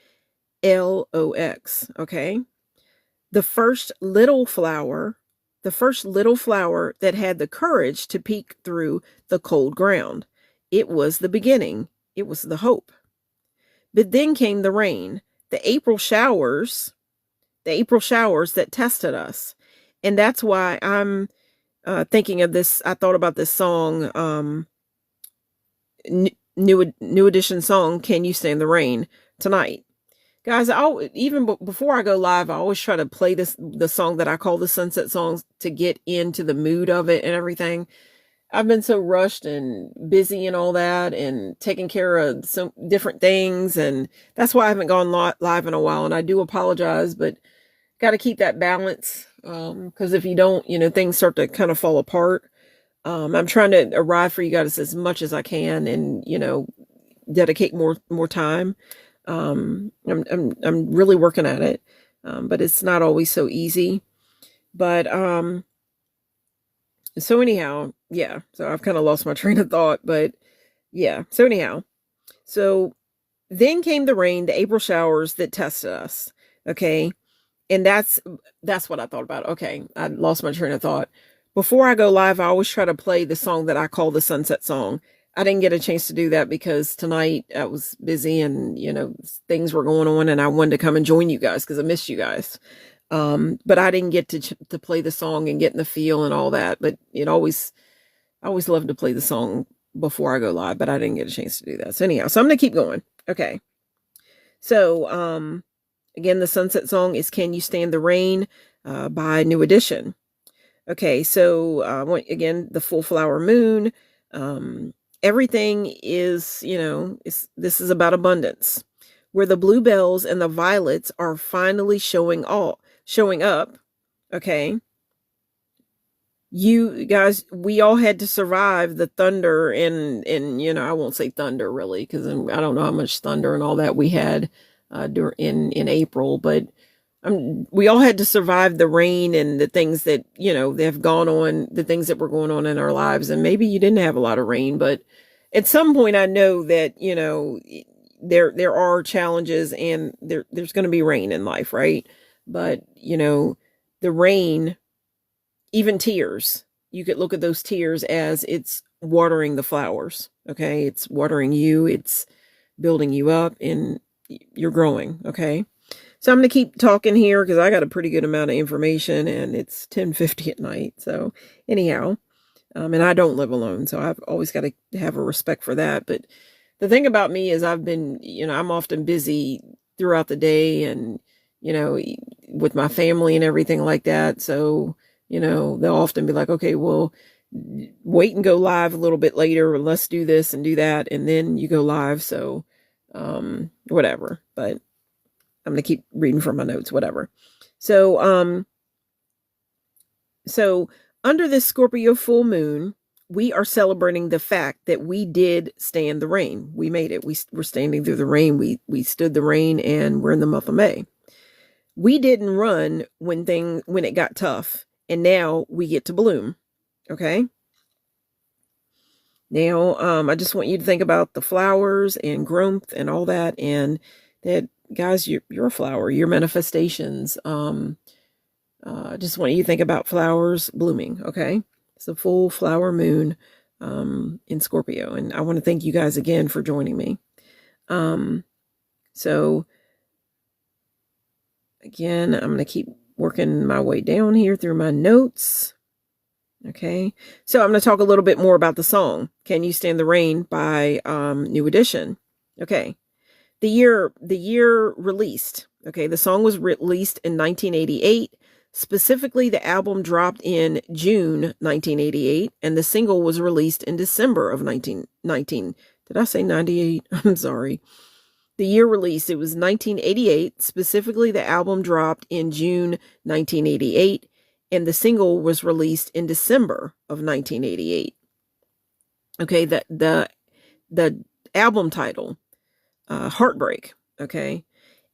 Okay. The first little flower that had the courage to peek through the cold ground. It was the beginning. It was the hope. But then came the rain, the April showers that tested us. And that's why I'm thinking of this. I thought about this song, new edition song, "Can You Stand the Rain," tonight. Guys, even before I go live, I always try to play the song that I call the sunset songs to get into the mood of it and everything. I've been so rushed and busy and all that and taking care of some different things, and that's why I haven't gone live in a while, and I do apologize, but got to keep that balance, because if you don't, things start to kind of fall apart. I'm trying to arrive for you guys as much as I can, and dedicate more time. I'm really working at it, but it's not always so easy. But so anyhow, yeah. So I've kind of lost my train of thought, but yeah. So anyhow, so then came the rain, the April showers that tested us. Okay, and that's what I thought about. Okay, I lost my train of thought. Before I go live, I always try to play the song that I call the sunset song. I didn't get a chance to do that because tonight I was busy and, things were going on, and I wanted to come and join you guys because I missed you guys. But I didn't get to play the song and get in the feel and all that. But I always love to play the song before I go live, but I didn't get a chance to do that. So anyhow, so I'm going to keep going. Okay. So, again, the sunset song is "Can You Stand the Rain" by New Edition. Okay, so again, the full flower moon. Everything is, this is about abundance. where the bluebells and the violets are finally showing up. Okay. You guys, we all had to survive the thunder and I won't say thunder really, because I don't know how much thunder and all that we had in April, but we all had to survive the rain and the things that they have gone on, the things that were going on in our lives. And maybe you didn't have a lot of rain, but at some point I know that there are challenges, and there's going to be rain in life, right? But the rain, even tears, you could look at those tears as it's watering the flowers. Okay, it's watering you, it's building you up, and you're growing. Okay, so I'm going to keep talking here because I got a pretty good amount of information, and it's 10:50 at night. So anyhow, and I don't live alone, so I've always got to have a respect for that. But the thing about me is I'm often busy throughout the day, and with my family and everything like that. So they'll often be like, okay, well, wait and go live a little bit later, or let's do this and do that, and then you go live. So whatever. But I'm gonna keep reading from my notes, whatever. So under this Scorpio full moon, we are celebrating the fact that we did stand the rain. We made it. We're standing through the rain. We stood the rain, and we're in the month of May. We didn't run when it got tough, and now we get to bloom. Okay. Now, I just want you to think about the flowers and growth and all that, and that, guys, you're a flower, your manifestations. I just want you to think about flowers blooming. Okay. It's a full flower moon in Scorpio, and I want to thank you guys again for joining me. So again, I'm going to keep working my way down here through my notes. Okay, so I'm going to talk a little bit more about the song "Can You Stand the Rain" by New Edition. Okay, the year released. Okay, the song was released in 1988. Specifically, the album dropped in June 1988, and the single was released in December of 1919. Did I say 98? I'm sorry. The year released, it was 1988. Specifically, the album dropped in June 1988, and the single was released in December of 1988. Okay, the album title, Heartbreak. Okay,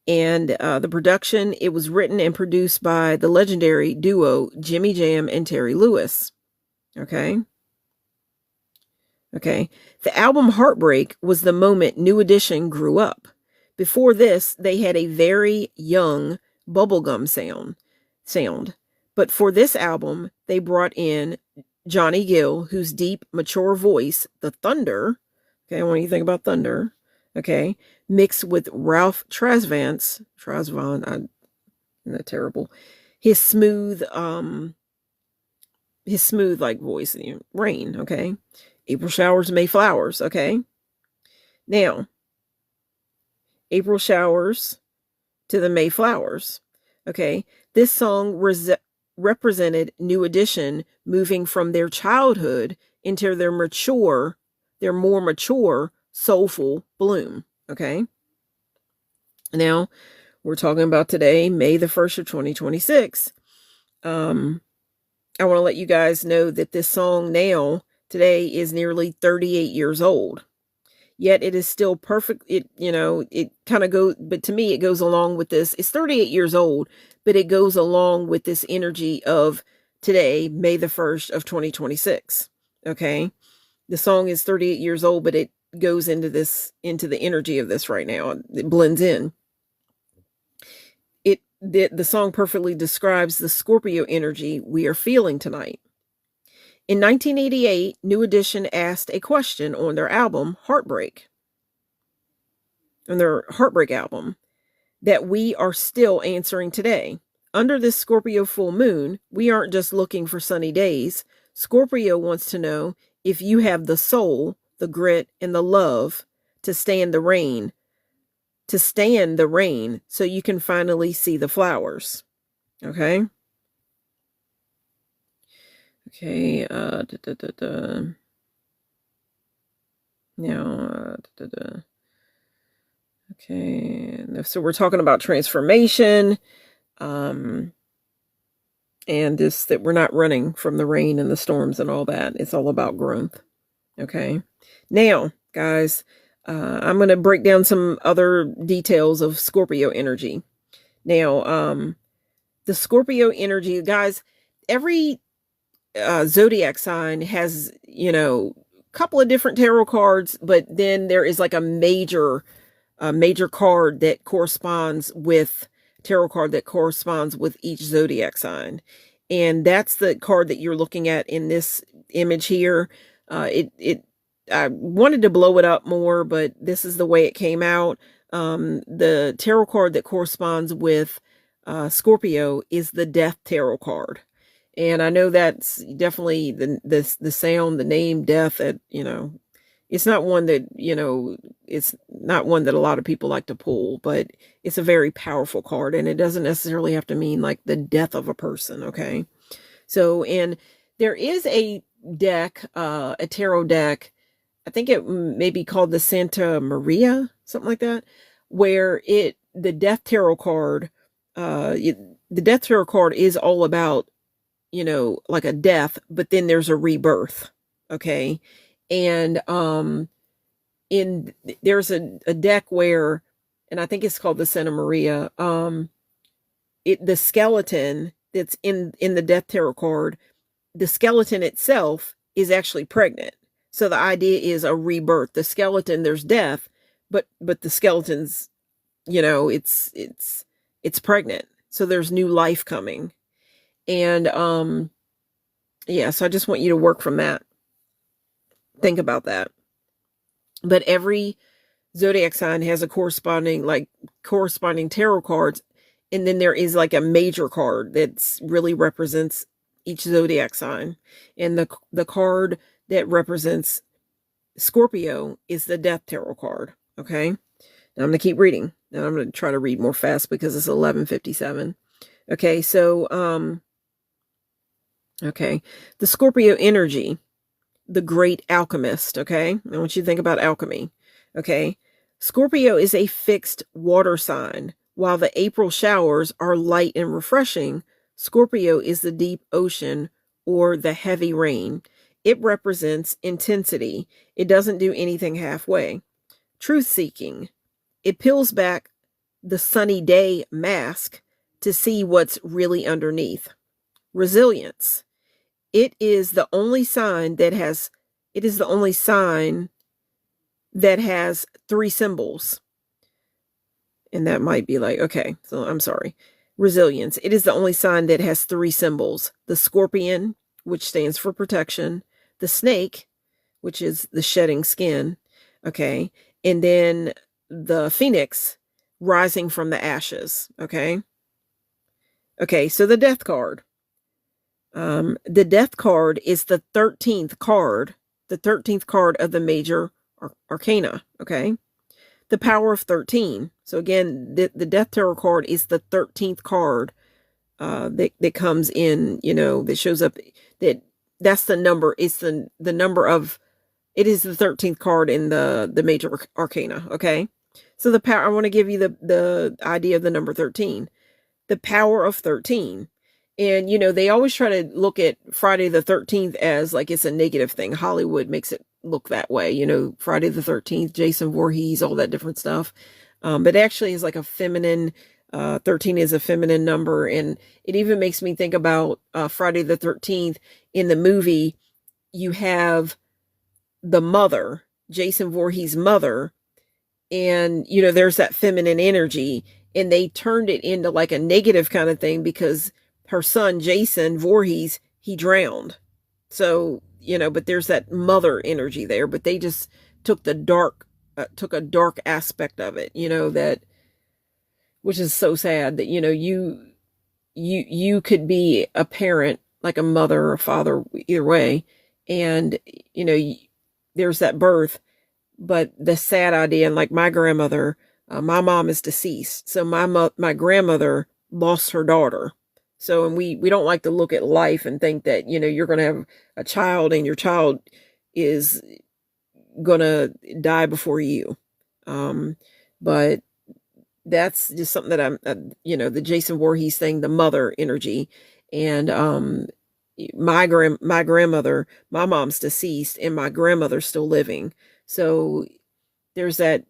and the production, it was written and produced by the legendary duo Jimmy Jam and Terry Lewis. Okay. The album Heartbreak was the moment New Edition grew up. Before this, they had a very young bubblegum sound. But for this album, they brought in Johnny Gill, whose deep, mature voice, the thunder, okay, when you think about thunder, okay, mixed with Ralph Tresvant, isn't that terrible? His smooth like voice, rain, okay? April showers, May flowers, okay? Now, April showers to the May flowers, okay? This song represented New Edition moving from their childhood into their more mature, soulful bloom, okay? Now, we're talking about today, May the 1st of 2026. I want to let you guys know that this song now, today, is nearly 38 years old. Yet it is still perfect. It kind of goes, but to me, it goes along with this. It's 38 years old, but it goes along with this energy of today, May the 1st of 2026. Okay. The song is 38 years old, but it goes into the energy of this right now. It blends in. The song perfectly describes the Scorpio energy we are feeling tonight. In 1988, New Edition asked a question on their album, Heartbreak, on their Heartbreak album, that we are still answering today. Under this Scorpio full moon, we aren't just looking for sunny days. Scorpio wants to know if you have the soul, the grit, and the love to stand the rain, so you can finally see the flowers. Okay? Okay, now, Okay, so we're talking about transformation, and this, that we're not running from the rain and the storms and all that. It's all about growth. Okay. Now, guys, I'm going to break down some other details of Scorpio energy. Now, the Scorpio energy, guys, every zodiac sign has, a couple of different tarot cards, but then there is like a major card that corresponds with tarot card that corresponds with each zodiac sign. And that's the card that you're looking at in this image here. I wanted to blow it up more, but this is the way it came out. The tarot card that corresponds with Scorpio is the Death Tarot card. And I know that's definitely the sound, the name Death, it's not one that, it's not one that a lot of people like to pull, but it's a very powerful card, and it doesn't necessarily have to mean like the death of a person. Okay. So, and there is a deck, a tarot deck, I think it may be called the Santa Maria, something like that, where the Death Tarot card, the Death Tarot card is all about, like a death, but then there's a rebirth. Okay. And there's a deck where, and I think it's called the Santa Maria, the skeleton that's in the Death Tarot card, the skeleton itself is actually pregnant. So the idea is a rebirth. The skeleton, there's death, but the skeleton's, it's pregnant. So there's new life coming. And yeah, so I just want you to work from that. Think about that. But every zodiac sign has a corresponding tarot cards. And then there is like a major card that's really represents each zodiac sign. And the card that represents Scorpio is the Death Tarot card. Okay. Now I'm going to keep reading. Now I'm going to try to read more fast because it's 11:57. Okay. So, okay. The Scorpio energy, the great alchemist. Okay. I want you to think about alchemy. Okay. Scorpio is a fixed water sign. While the April showers are light and refreshing, Scorpio is the deep ocean or the heavy rain. It represents intensity. It doesn't do anything halfway. Truth seeking. It peels back the sunny day mask to see what's really underneath. Resilience. It is the only sign that has three symbols. And that might be like, okay, so I'm sorry. Resilience. It is the only sign that has three symbols. The scorpion, which stands for protection. The snake, which is the shedding skin. Okay. And then the phoenix rising from the ashes. Okay. Okay. So the death card. The death card is the 13th card of the major arcana. Okay. The power of 13. So again, the Death Tarot card is the 13th card that comes in, that shows up, that's the number. It's the number of, it is the 13th card in the major arcana. Okay. So the power, I want to give you the idea of the number 13, the power of 13. And, they always try to look at Friday the 13th as like it's a negative thing. Hollywood makes it look that way, Friday the 13th, Jason Voorhees, all that different stuff. But actually is like a feminine, 13 is a feminine number. And it even makes me think about Friday the 13th. In the movie, you have the mother, Jason Voorhees' mother, and, there's that feminine energy, and they turned it into like a negative kind of thing because her son, Jason Voorhees, he drowned. So, but there's that mother energy there, but they just took a dark aspect of it, that, which is so sad that, you could be a parent, like a mother or a father, either way. And, there's that birth, but the sad idea, and like my grandmother, my mom is deceased. So my grandmother lost her daughter. So, and we don't like to look at life and think that, you're going to have a child and your child is going to die before you. But that's just something that I'm, the Jason Voorhees thing, the mother energy. And my grandmother, my mom's deceased, and my grandmother's still living. So there's that,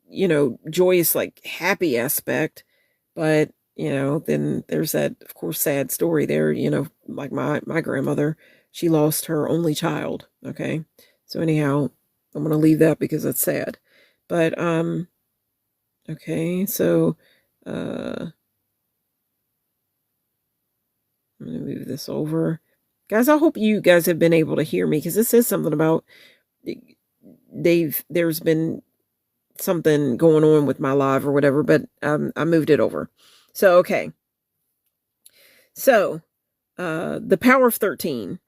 joyous, like happy aspect, but then there's that, of course, sad story there. Like my grandmother, she lost her only child. Okay, so anyhow, I'm gonna leave that because it's sad. But okay, so I'm gonna move this over, guys. I hope you guys have been able to hear me, because this is something about there's been something going on with my live or whatever, but I moved it over. So okay, so the power of 13.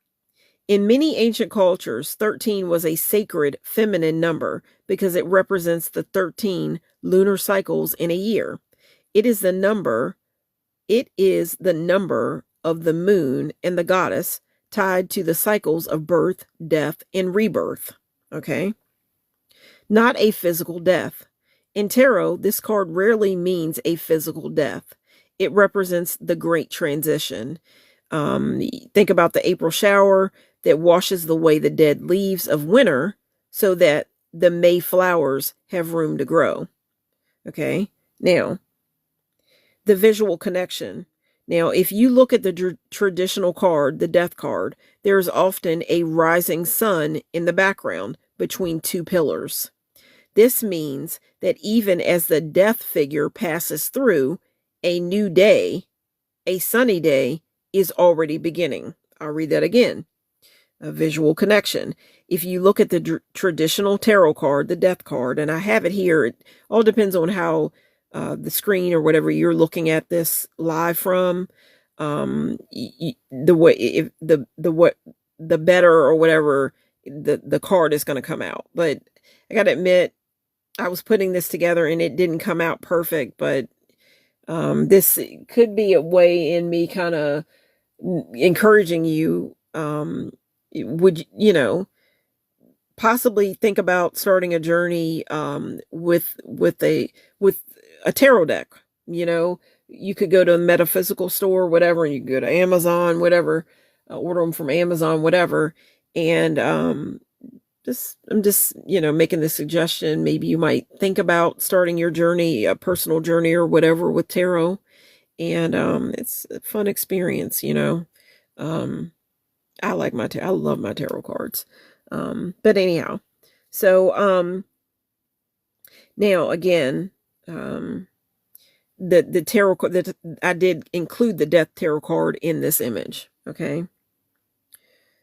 In many ancient cultures, 13 was a sacred feminine number because it represents the 13 lunar cycles in a year. It is the number of the moon and the goddess, tied to the cycles of birth, death, and rebirth. Okay? Not a physical death. In tarot, this card rarely means a physical death. It represents the great transition. Think about the April shower that washes away the dead leaves of winter so that the May flowers have room to grow. Okay? Now, the visual connection. Now, if you look at the traditional card, the death card, there's often a rising sun in the background between two pillars. This means that even as the death figure passes through, a new day, a sunny day, is already beginning. I'll read that again. A visual connection. If you look at the traditional tarot card, the death card, and I have it here, it all depends on how the screen or whatever you're looking at this live from, the way, if the better or whatever the card is going to come out. But I got to admit, I was putting this together and it didn't come out perfect, but this could be a way in me kind of encouraging you. Would possibly think about starting a journey with a tarot deck. You could go to a metaphysical store, whatever, and you could go to Amazon, whatever, order them from Amazon, whatever. And I'm just making this suggestion. Maybe you might think about starting your journey, a personal journey or whatever, with tarot. And it's a fun experience. I love my tarot cards. But anyhow, so now again, the tarot card that I did include the death tarot card in this image. Okay.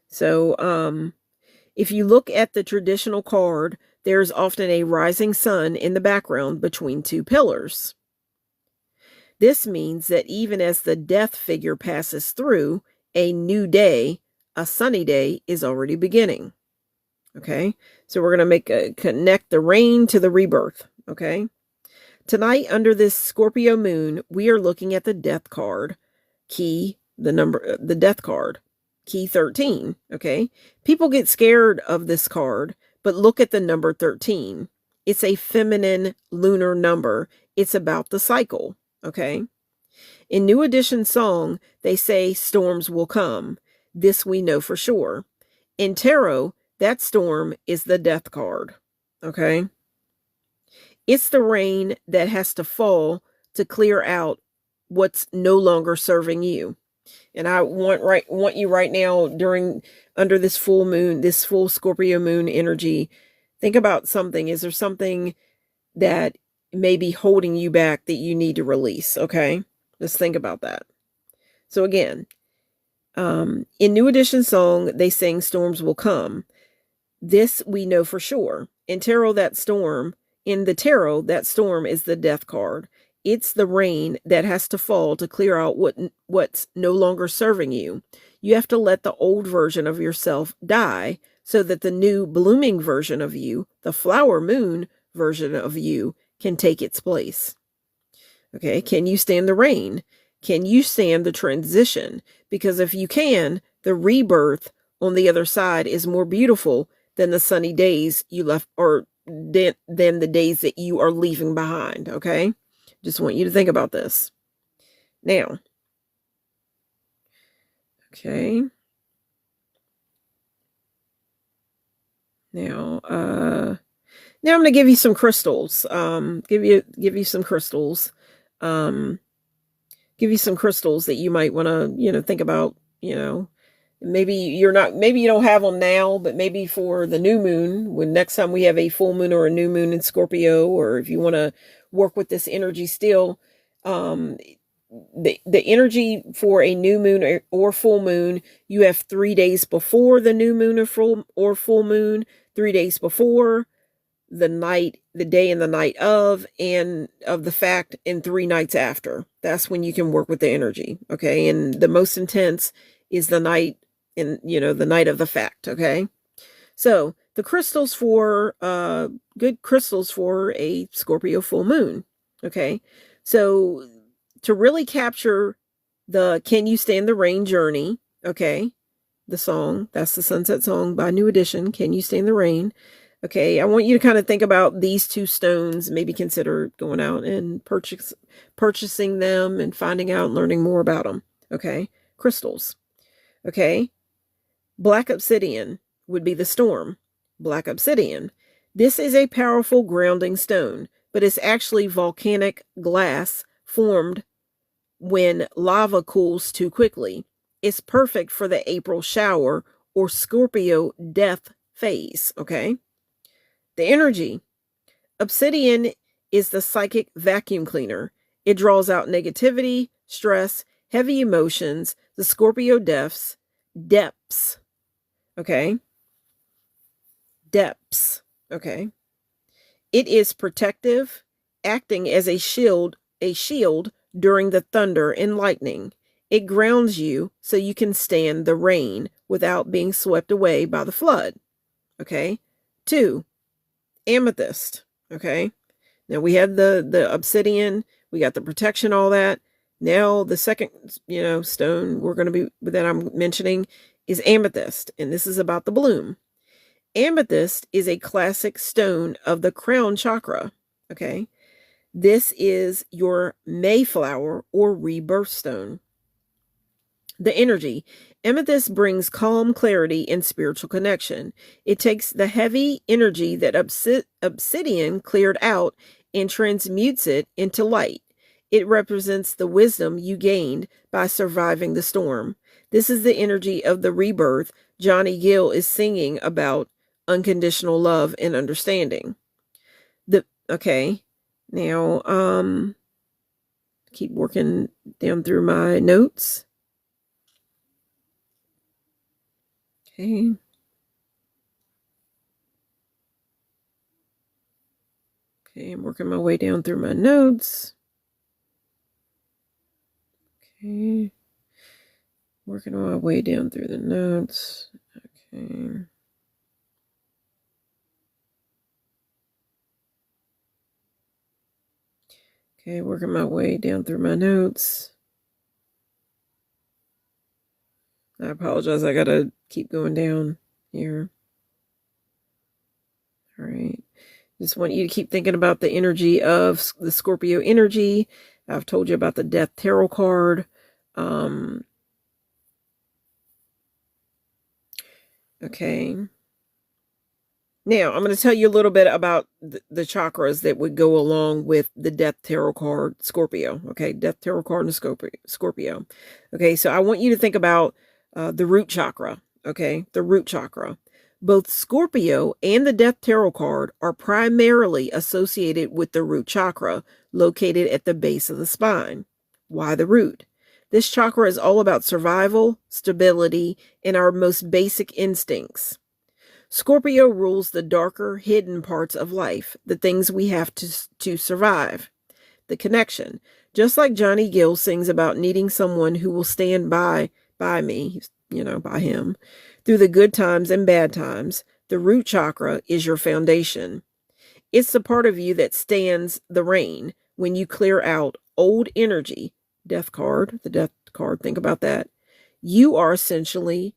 So if you look at the traditional card, there's often a rising sun in the background between two pillars. This means that even as the death figure passes through, a new day, a sunny day, is already beginning. Okay, so we're going to connect the rain to the rebirth. Okay, tonight under this Scorpio moon, we are looking at the death card, the death card, key 13. Okay, people get scared of this card, but look at the number 13. It's a feminine lunar number. It's about the cycle. Okay, in New Edition song, they say storms will come. This we know for sure. In tarot, that storm is the death card. Okay? It's the rain that has to fall to clear out what's no longer serving you. And I want you right now, under this full moon, this full Scorpio moon energy, think about something. Is there something that may be holding you back that you need to release? Okay? Just think about that. So again, in New Edition song, they sing storms will come. This we know for sure. In the tarot, that storm is the death card. It's the rain that has to fall to clear out what's no longer serving you. You have to let the old version of yourself die so that the new blooming version of you, the flower moon version of you, can take its place. Okay, can you stand the rain? Can you stand the transition? Because if you can, the rebirth on the other side is more beautiful than the sunny days you left, or than the days that you are leaving behind. Okay, Just want you to think about this. Now, okay. Now I'm going to give you some crystals. Give you some crystals. Give you some crystals that you might want to, think about, maybe you don't have them now, but maybe for the new moon, when next time we have a full moon or a new moon in Scorpio, or if you want to work with this energy still, the energy for a new moon or full moon, you have 3 days before the new moon or full moon, 3 days before, the day and the night of the fact, and 3 nights after. That's when you can work with the energy. Okay. And the most intense is the night the night of the fact. Okay. So the crystals for, good crystals for a Scorpio full moon. Okay. So to really capture the Can You Stand the Rain journey. Okay. The song, that's the Sunset Song by New Edition. Can You Stand the Rain? Okay, I want you to kind of think about these 2 stones, maybe consider going out and purchasing them and finding out and learning more about them. Okay, crystals. Okay, black obsidian would be the storm. Black obsidian. This is a powerful grounding stone, but it's actually volcanic glass formed when lava cools too quickly. It's perfect for the April shower or Scorpio death phase. Okay. The energy. Obsidian is the psychic vacuum cleaner. It draws out negativity, stress, heavy emotions, the Scorpio depths. Okay. Depths. Okay. It is protective, acting as a shield during the thunder and lightning. It grounds you so you can stand the rain without being swept away by the flood. Okay. 2, amethyst. Okay. Now we had the obsidian, we got the protection, all that. Now the second, stone that I'm mentioning is amethyst, and this is about the bloom. Amethyst is a classic stone of the crown chakra. Okay. This is your Mayflower or rebirth stone. The energy. Amethyst brings calm, clarity, and spiritual connection. It takes the heavy energy that obsidian cleared out and transmutes it into light. It represents the wisdom you gained by surviving the storm. This is the energy of the rebirth Johnny Gill is singing about, unconditional love and understanding. Okay. Now, keep working down through my notes. Okay. Okay, I'm working my way down through my notes. Okay. Working my way down through the notes. Okay. Okay, working my way down through my notes. I apologize. I gotta keep going down here. All right. Just want you to keep thinking about the energy of the Scorpio energy. I've told you about the Death Tarot card. Okay. Now, I'm going to tell you a little bit about the chakras that would go along with the Death Tarot card, Scorpio. Okay, Death Tarot card and Scorpio. Okay, so I want you to think about the root chakra. Okay, the root chakra. Both Scorpio and the Death Tarot card are primarily associated with the root chakra, located at the base of the spine. Why the root? This chakra is all about survival, stability, and our most basic instincts. Scorpio rules the darker, hidden parts of life, the things we have to survive. The connection. Just like Johnny Gill sings about needing someone who will stand by me, by him, through the good times and bad times, the root chakra is your foundation. It's the part of you that stands the rain when you clear out old energy. The death card, think about that. You are essentially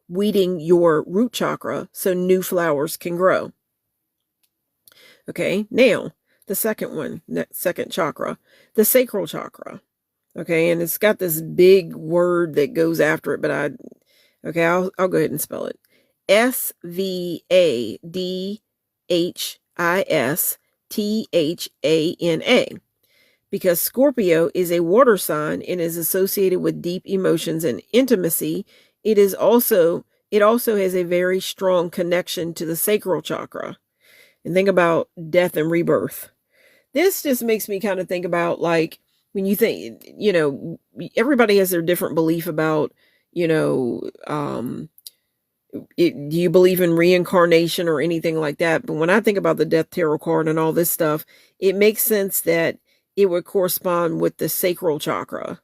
weeding your root chakra so new flowers can grow. Okay, now, The second one, that second chakra, the sacral chakra. Okay, and it's got this big word that goes after it, but I'll go ahead and spell it. Svadhistana. Because Scorpio is a water sign and is associated with deep emotions and intimacy, it also has a very strong connection to the sacral chakra. And think about death and rebirth. This just makes me kind of think about, like, when you think, everybody has their different belief about, do you believe in reincarnation or anything like that? But when I think about the death tarot card and all this stuff, it makes sense that it would correspond with the sacral chakra.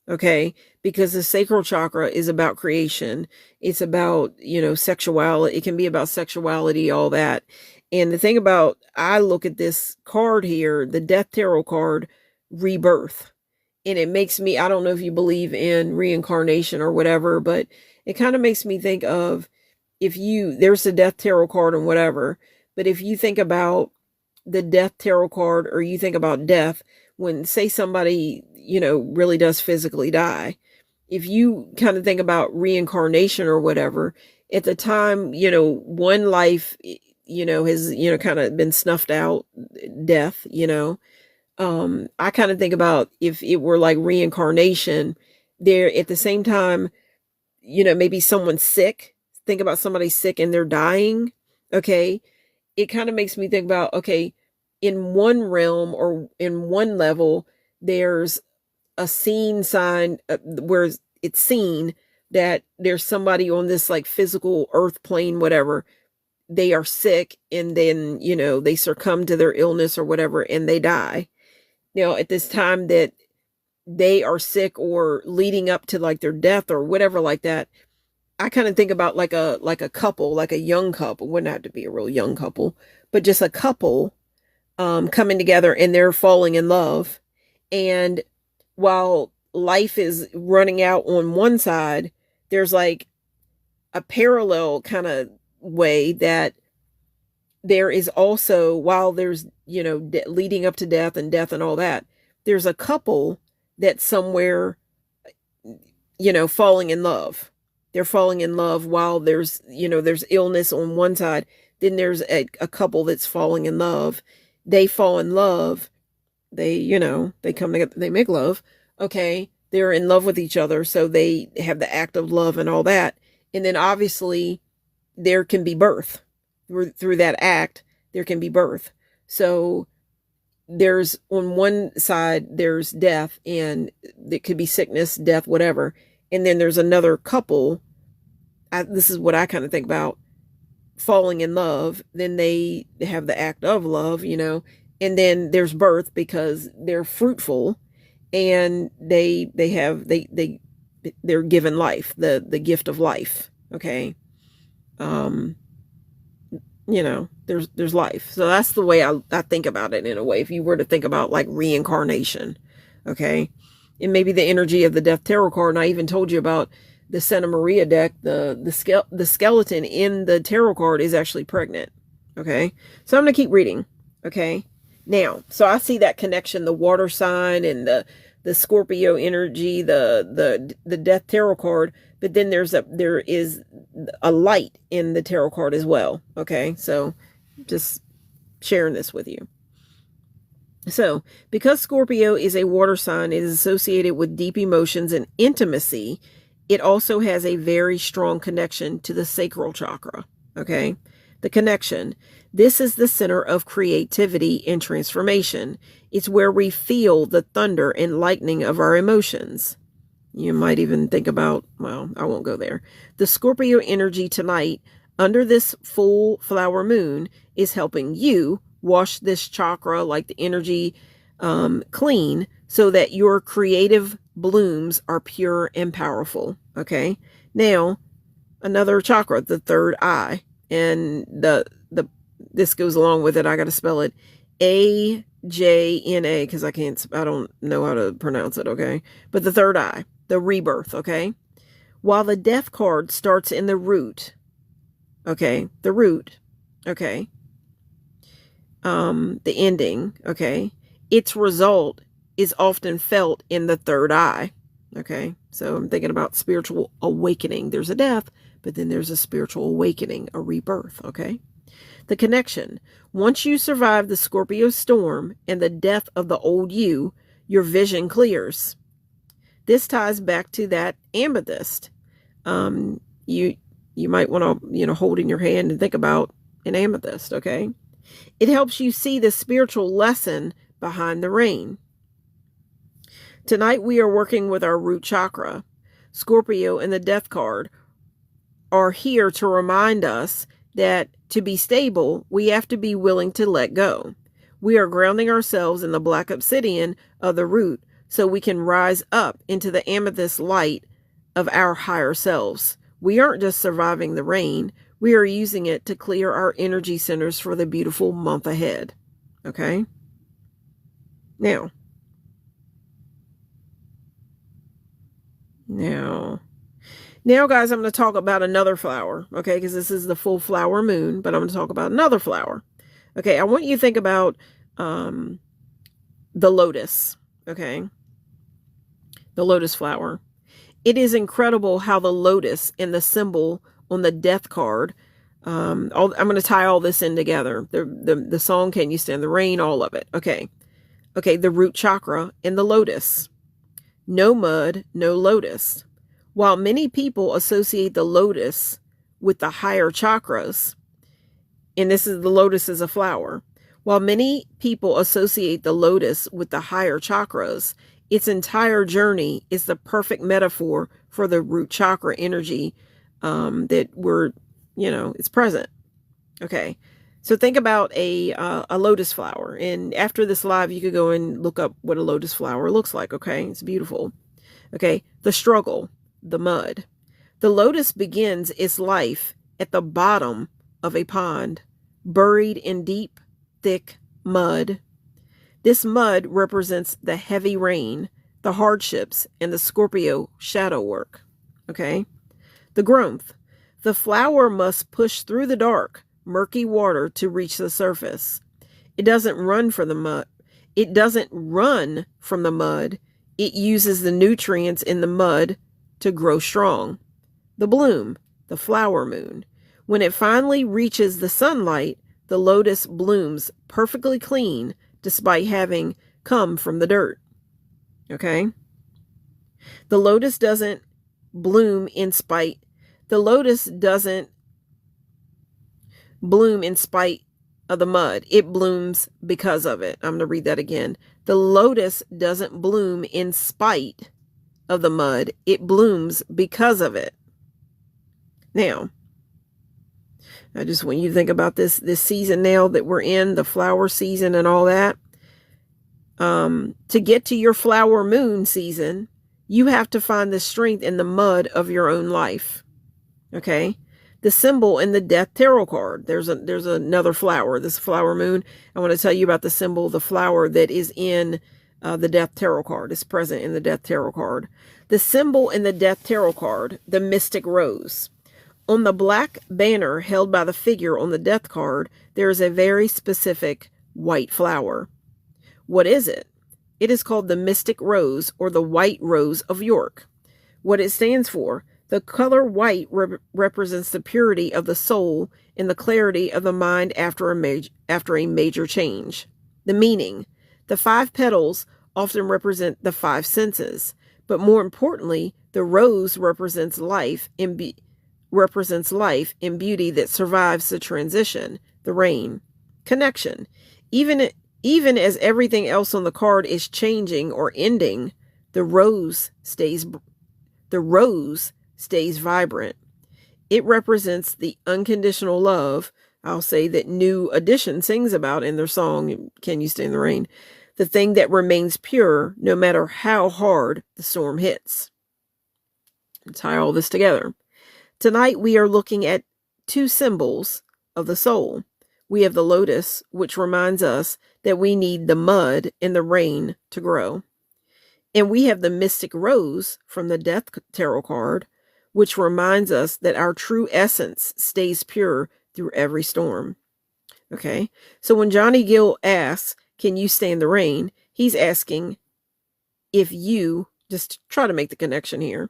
Okay, because the sacral chakra is about creation. It's about, sexuality. It can be about sexuality, all that. And the thing about, I look at this card here, the death tarot card, rebirth. And it makes me, I don't know if you believe in reincarnation or whatever, but it kind of makes me think of, there's the death tarot card and whatever, but if you think about the death tarot card, or you think about death, when, say, somebody, really does physically die, if you kind of think about reincarnation or whatever, at the time, one life, has, kind of been snuffed out, death, I kind of think about, if it were like reincarnation, there at the same time, maybe someone's sick. Think about somebody sick and they're dying. Okay. It kind of makes me think about, okay, in one realm or in one level, there's a scene sign where it's seen that there's somebody on this, like, physical earth plane, whatever. They are sick, and then, they succumb to their illness or whatever, and they die. Now, at this time that they are sick or leading up to, like, their death or whatever like that, I kind of think about like a couple, like a young couple. Wouldn't have to be a real young couple, but just a couple coming together, and they're falling in love. And while life is running out on one side, there's like a parallel kind of way that there is also, while there's, leading up to death and all that, there's a couple that's somewhere, falling in love. They're falling in love while there's illness on one side. Then there's a couple that's falling in love. They fall in love. They come together, they make love. Okay. They're in love with each other. So they have the act of love and all that. And then obviously there can be birth through that act. There can be birth. So there's, on one side, there's death, and it could be sickness, death, whatever. And then there's another couple. This is what I kind of think about, falling in love. Then they have the act of love, and then there's birth because they're fruitful, and they're given life, the gift of life. Okay. There's life. So that's the way I think about it, in a way, if you were to think about like reincarnation. Okay. And maybe the energy of the death tarot card. And I even told you about the Santa Maria deck. The skeleton in the tarot card is actually pregnant. Okay. So I'm going to keep reading. Okay. Now, so I see that connection, the water sign and the Scorpio energy, the death tarot card, but then there is a light in the tarot card as well. Okay. So just sharing this with you. So, because Scorpio is a water sign, it is associated with deep emotions and intimacy. It also has a very strong connection to the sacral chakra. Okay. The connection. This is the center of creativity and transformation. It's where we feel the thunder and lightning of our emotions. You might even think about, well, I won't go there. The Scorpio energy tonight, under this full flower moon, is helping you wash this chakra, like the energy, clean, so that your creative blooms are pure and powerful. Okay. Now, another chakra, the third eye, and this goes along with it. I got to spell it AJNA because I don't know how to pronounce it. Okay. But the third eye, the rebirth. Okay. While the death card starts in the root. Okay. The root. Okay. the ending, okay, its result is often felt in the third eye, okay? So I'm thinking about spiritual awakening. There's a death, but then there's a spiritual awakening, a rebirth, okay? The connection. Once you survive the Scorpio storm and the death of the old you, your vision clears. This ties back to that amethyst. You might want to, hold in your hand and think about an amethyst, okay? It helps you see the spiritual lesson behind the rain. Tonight we are working with our root chakra. Scorpio and the death card are here to remind us that to be stable, we have to be willing to let go. We are grounding ourselves in the black obsidian of the root so we can rise up into the amethyst light of our higher selves. We aren't just surviving the rain. We are using it to clear our energy centers for the beautiful month ahead. Okay? Now, guys, I'm going to talk about another flower, okay? Because this is the full flower moon, but I'm going to talk about another flower. Okay, I want you to think about the lotus, okay? The lotus flower. It is incredible how the lotus and the symbol on the death card, I'm going to tie all this in together. The song, Can You Stand the Rain, all of it. Okay, the root chakra and the lotus. No mud, no lotus. While many people associate the lotus with the higher chakras, and the lotus is a flower. While many people associate the lotus with the higher chakras, its entire journey is the perfect metaphor for the root chakra energy that it's present. Okay, so think about a lotus flower, and after this live, you could go and look up what a lotus flower looks like. Okay, it's beautiful. Okay, the struggle, the mud. The lotus begins its life at the bottom of a pond, buried in deep, thick mud. This mud represents the heavy rain, the hardships, and the Scorpio shadow work. Okay, the growth. The flower must push through the dark, murky water to reach the surface. It doesn't run from the mud. It uses the nutrients in the mud to grow strong. The bloom, the flower moon. When it finally reaches the sunlight, the lotus blooms perfectly clean despite having come from the dirt. Okay? The lotus doesn't bloom in spite. The lotus doesn't bloom in spite of the mud. It blooms because of it. I'm going to read that again. The lotus doesn't bloom in spite of the mud. It blooms because of it. Now, I just want you to think about this season now that we're in, the flower season and all that. To get to your flower moon season, you have to find the strength in the mud of your own life. Okay? The symbol in the death tarot card. There's another flower, this flower moon. I want to tell you about the symbol, the flower that is in the death tarot card. It's present in the death tarot card. The symbol in the death tarot card, the mystic rose. On the black banner held by the figure on the death card, there is a very specific white flower. What is it? It is called the mystic rose, or the white rose of York. What it stands for: the color white represents the purity of the soul and the clarity of the mind after a major change. The meaning: the 5 petals often represent the 5 senses, but more importantly, the rose represents life and beauty that survives the transition, the rain. Connection: even as everything else on the card is changing or ending, the rose stays vibrant. It represents the unconditional love, I'll say, that New Edition sings about in their song, Can You Stand the Rain? The thing that remains pure no matter how hard the storm hits. Let's tie all this together. Tonight we are looking at 2 symbols of the soul. We have the lotus, which reminds us that we need the mud and the rain to grow. And we have the mystic rose from the death tarot card, which reminds us that our true essence stays pure through every storm. Okay. So when Johnny Gill asks, can you stand the rain? He's asking if you, just try to make the connection here.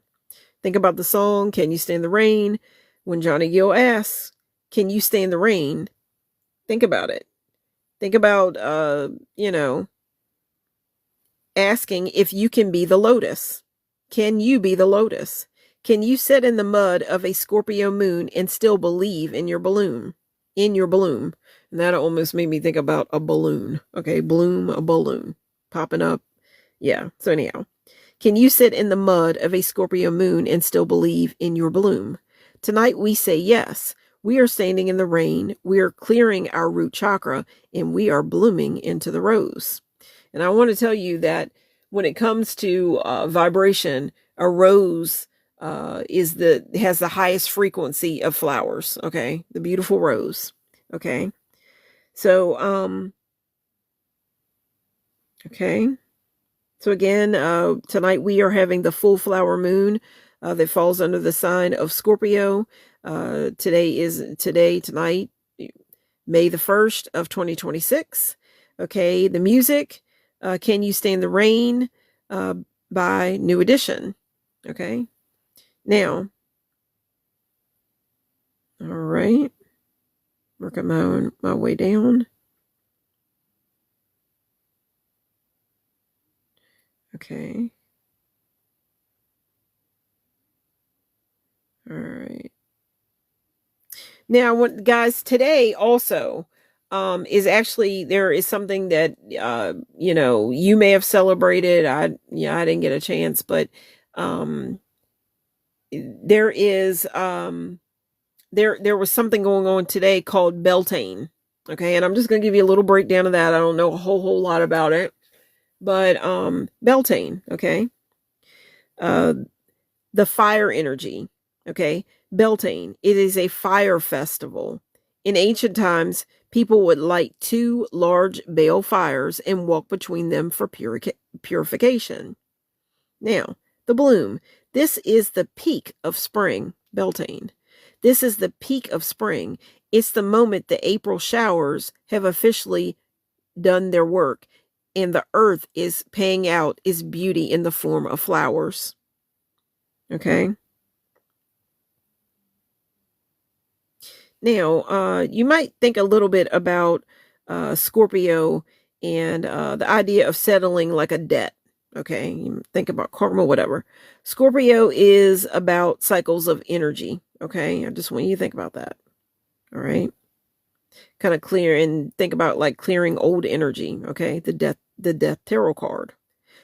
Think about the song, Can You Stand the Rain? When Johnny Gill asks, can you stand the rain? Think about it. Think about, asking if you can be the lotus. Can you be the lotus? Can you sit in the mud of a Scorpio moon and still believe in your bloom? In your bloom. And that almost made me think about a balloon. Okay, bloom, a balloon popping up. Yeah, so anyhow. Can you sit in the mud of a Scorpio moon and still believe in your bloom? Tonight we say yes. We are standing in the rain. We are clearing our root chakra and we are blooming into the rose. And I want to tell you that when it comes to vibration, a rose has the highest frequency of flowers. Okay, the beautiful rose. Okay, so okay. So again, tonight we are having the full flower moon that falls under the sign of Scorpio. Tonight, May the 1st of 2026. Okay, the music, Can You Stand the Rain by New Edition. Okay, now, all right, working my way down. Okay. All right. Now, guys, today also is actually, there is something that you may have celebrated. I didn't get a chance, but there is there was something going on today called Beltane. Okay, and I'm just gonna give you a little breakdown of that. I don't know a whole lot about it, but Beltane. Okay, the fire energy. Okay, Beltane. It is a fire festival. In ancient times, people would light two large bale fires and walk between them for purification. Now, the bloom. This is the peak of spring, Beltane. This is the peak of spring. It's the moment the April showers have officially done their work and the earth is paying out its beauty in the form of flowers. Okay. Now, you might think a little bit about Scorpio and the idea of settling like a debt. Okay, you think about karma, whatever. Scorpio is about cycles of energy. Okay, I just want you to think about that. All right, kind of clear and think about like clearing old energy. Okay, the death tarot card,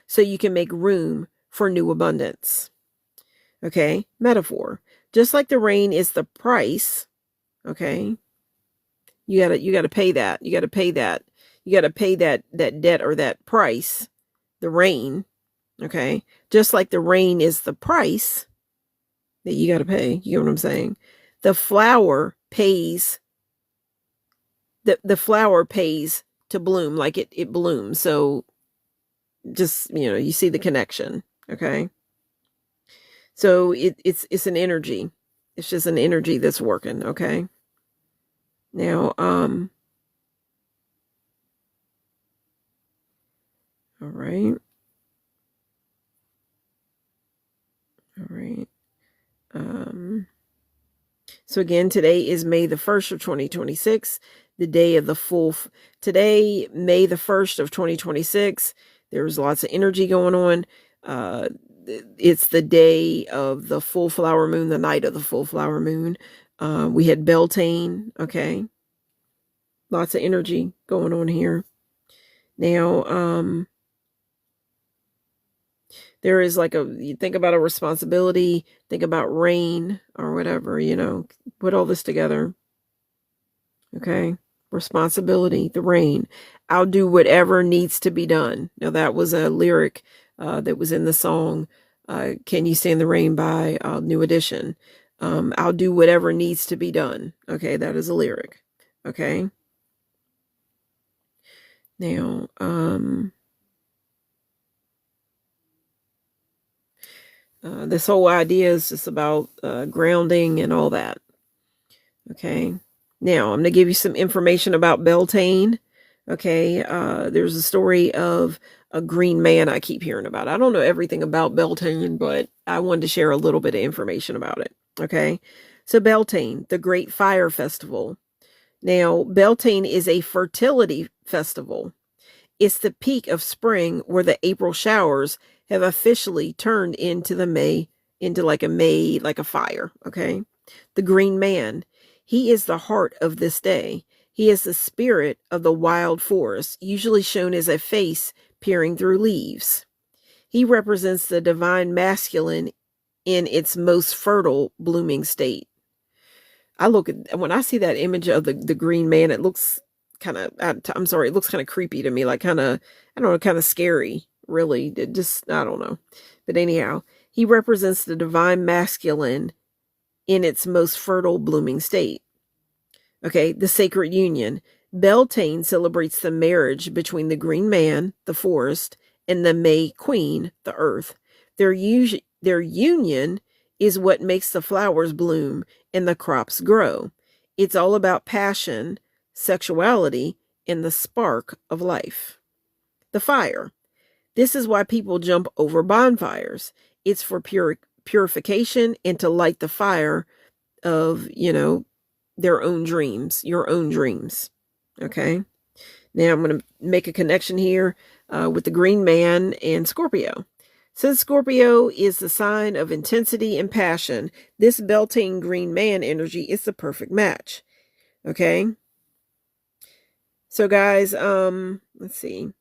so you can make room for new abundance. Okay, metaphor. Just like the rain is the price. Okay, you gotta pay that. You gotta pay that. You gotta pay that debt or that price. The rain. Okay, just like the rain is the price that you gotta pay. You know what I'm saying? The flower pays. The flower pays to bloom, like it blooms. So just you see the connection. Okay, so it's an energy. It's just an energy that's working. Okay. Now, all right. All right. So again, today is May the 1st of 2026, the day of the today, May the 1st of 2026, there's lots of energy going on. It's the day of the full flower moon, the night of the full flower moon. We had Beltane. Okay. Lots of energy going on here. Now, there is like you think about a responsibility, think about rain or whatever, put all this together. Okay. Responsibility, the rain. I'll do whatever needs to be done. Now that was a lyric that was in the song, Can You Stand the Rain by New Edition. I'll do whatever needs to be done. Okay. That is a lyric. Okay. Now, this whole idea is just about grounding and all that. Okay. Now, I'm going to give you some information about Beltane. Okay, there's a story of a green man I keep hearing about. I don't know everything about Beltane, but I wanted to share a little bit of information about it. Okay, so Beltane, the Great Fire Festival. Now, Beltane is a fertility festival. It's the peak of spring where the April showers have officially turned into like a fire. Okay, the Green Man. He is the heart of this day. He is the spirit of the wild forest, usually shown as a face peering through leaves. He represents the divine masculine in its most fertile blooming state. When I see that image of the Green Man, it looks kind of, I'm sorry, it looks kind of creepy to me, like kind of, I don't know, kind of scary, really. It just, I don't know. But anyhow, he represents the divine masculine in its most fertile blooming state. Okay, the sacred union. Beltane celebrates the marriage between the Green Man, the forest, and the May Queen, the earth. Their union is what makes the flowers bloom and the crops grow. It's all about passion, sexuality, and the spark of life. The fire. This is why people jump over bonfires. It's for purification and to light the fire of, their own dreams, your own dreams. Okay. Now I'm going to make a connection here with the Green Man and Scorpio. Since Scorpio is the sign of intensity and passion, this Beltane Green Man energy is the perfect match. Okay. So guys, let's see.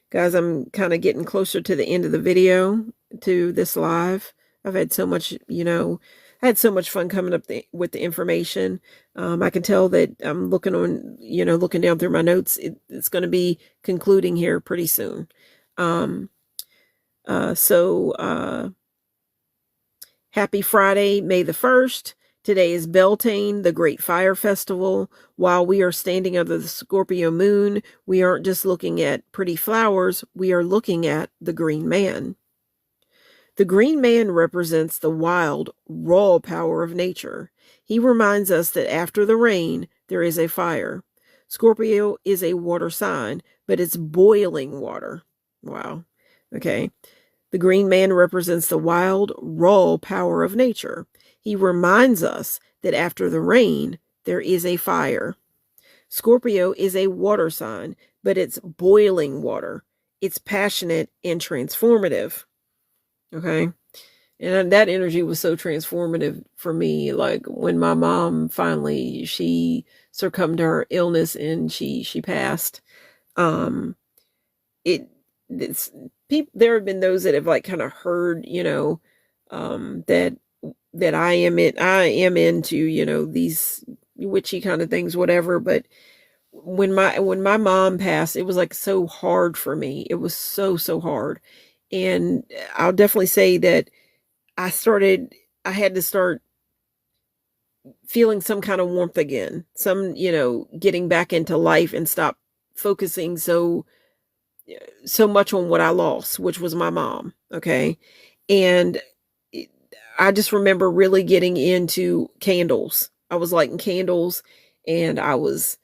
Guys, I'm kind of getting closer to the end of the video, to this live. I've had so much, I had so much fun coming up with the information. I can tell that I'm looking down through my notes. It's going to be concluding here pretty soon. Happy Friday, May the 1st. Today is Beltane, the Great Fire Festival. While we are standing under the Scorpio moon, we aren't just looking at pretty flowers, we are looking at the Green Man. The Green Man represents the wild, raw power of nature. He reminds us that after the rain, there is a fire. Scorpio is a water sign, but it's boiling water. Wow. Okay. The Green Man represents the wild, raw power of nature. He reminds us that after the rain, there is a fire. Scorpio is a water sign, but it's boiling water. It's passionate and transformative. Okay. And that energy was so transformative for me. Like when my mom finally, she succumbed to her illness and she passed. There have been those that have like kind of heard, that I am into, these witchy kind of things, whatever. But when my mom passed, it was like so hard for me. It was so hard. And I'll definitely say that I had to start feeling some kind of warmth again, getting back into life and stop focusing so much on what I lost, which was my mom. Okay. And I just remember really getting into candles. I was lighting candles and I was,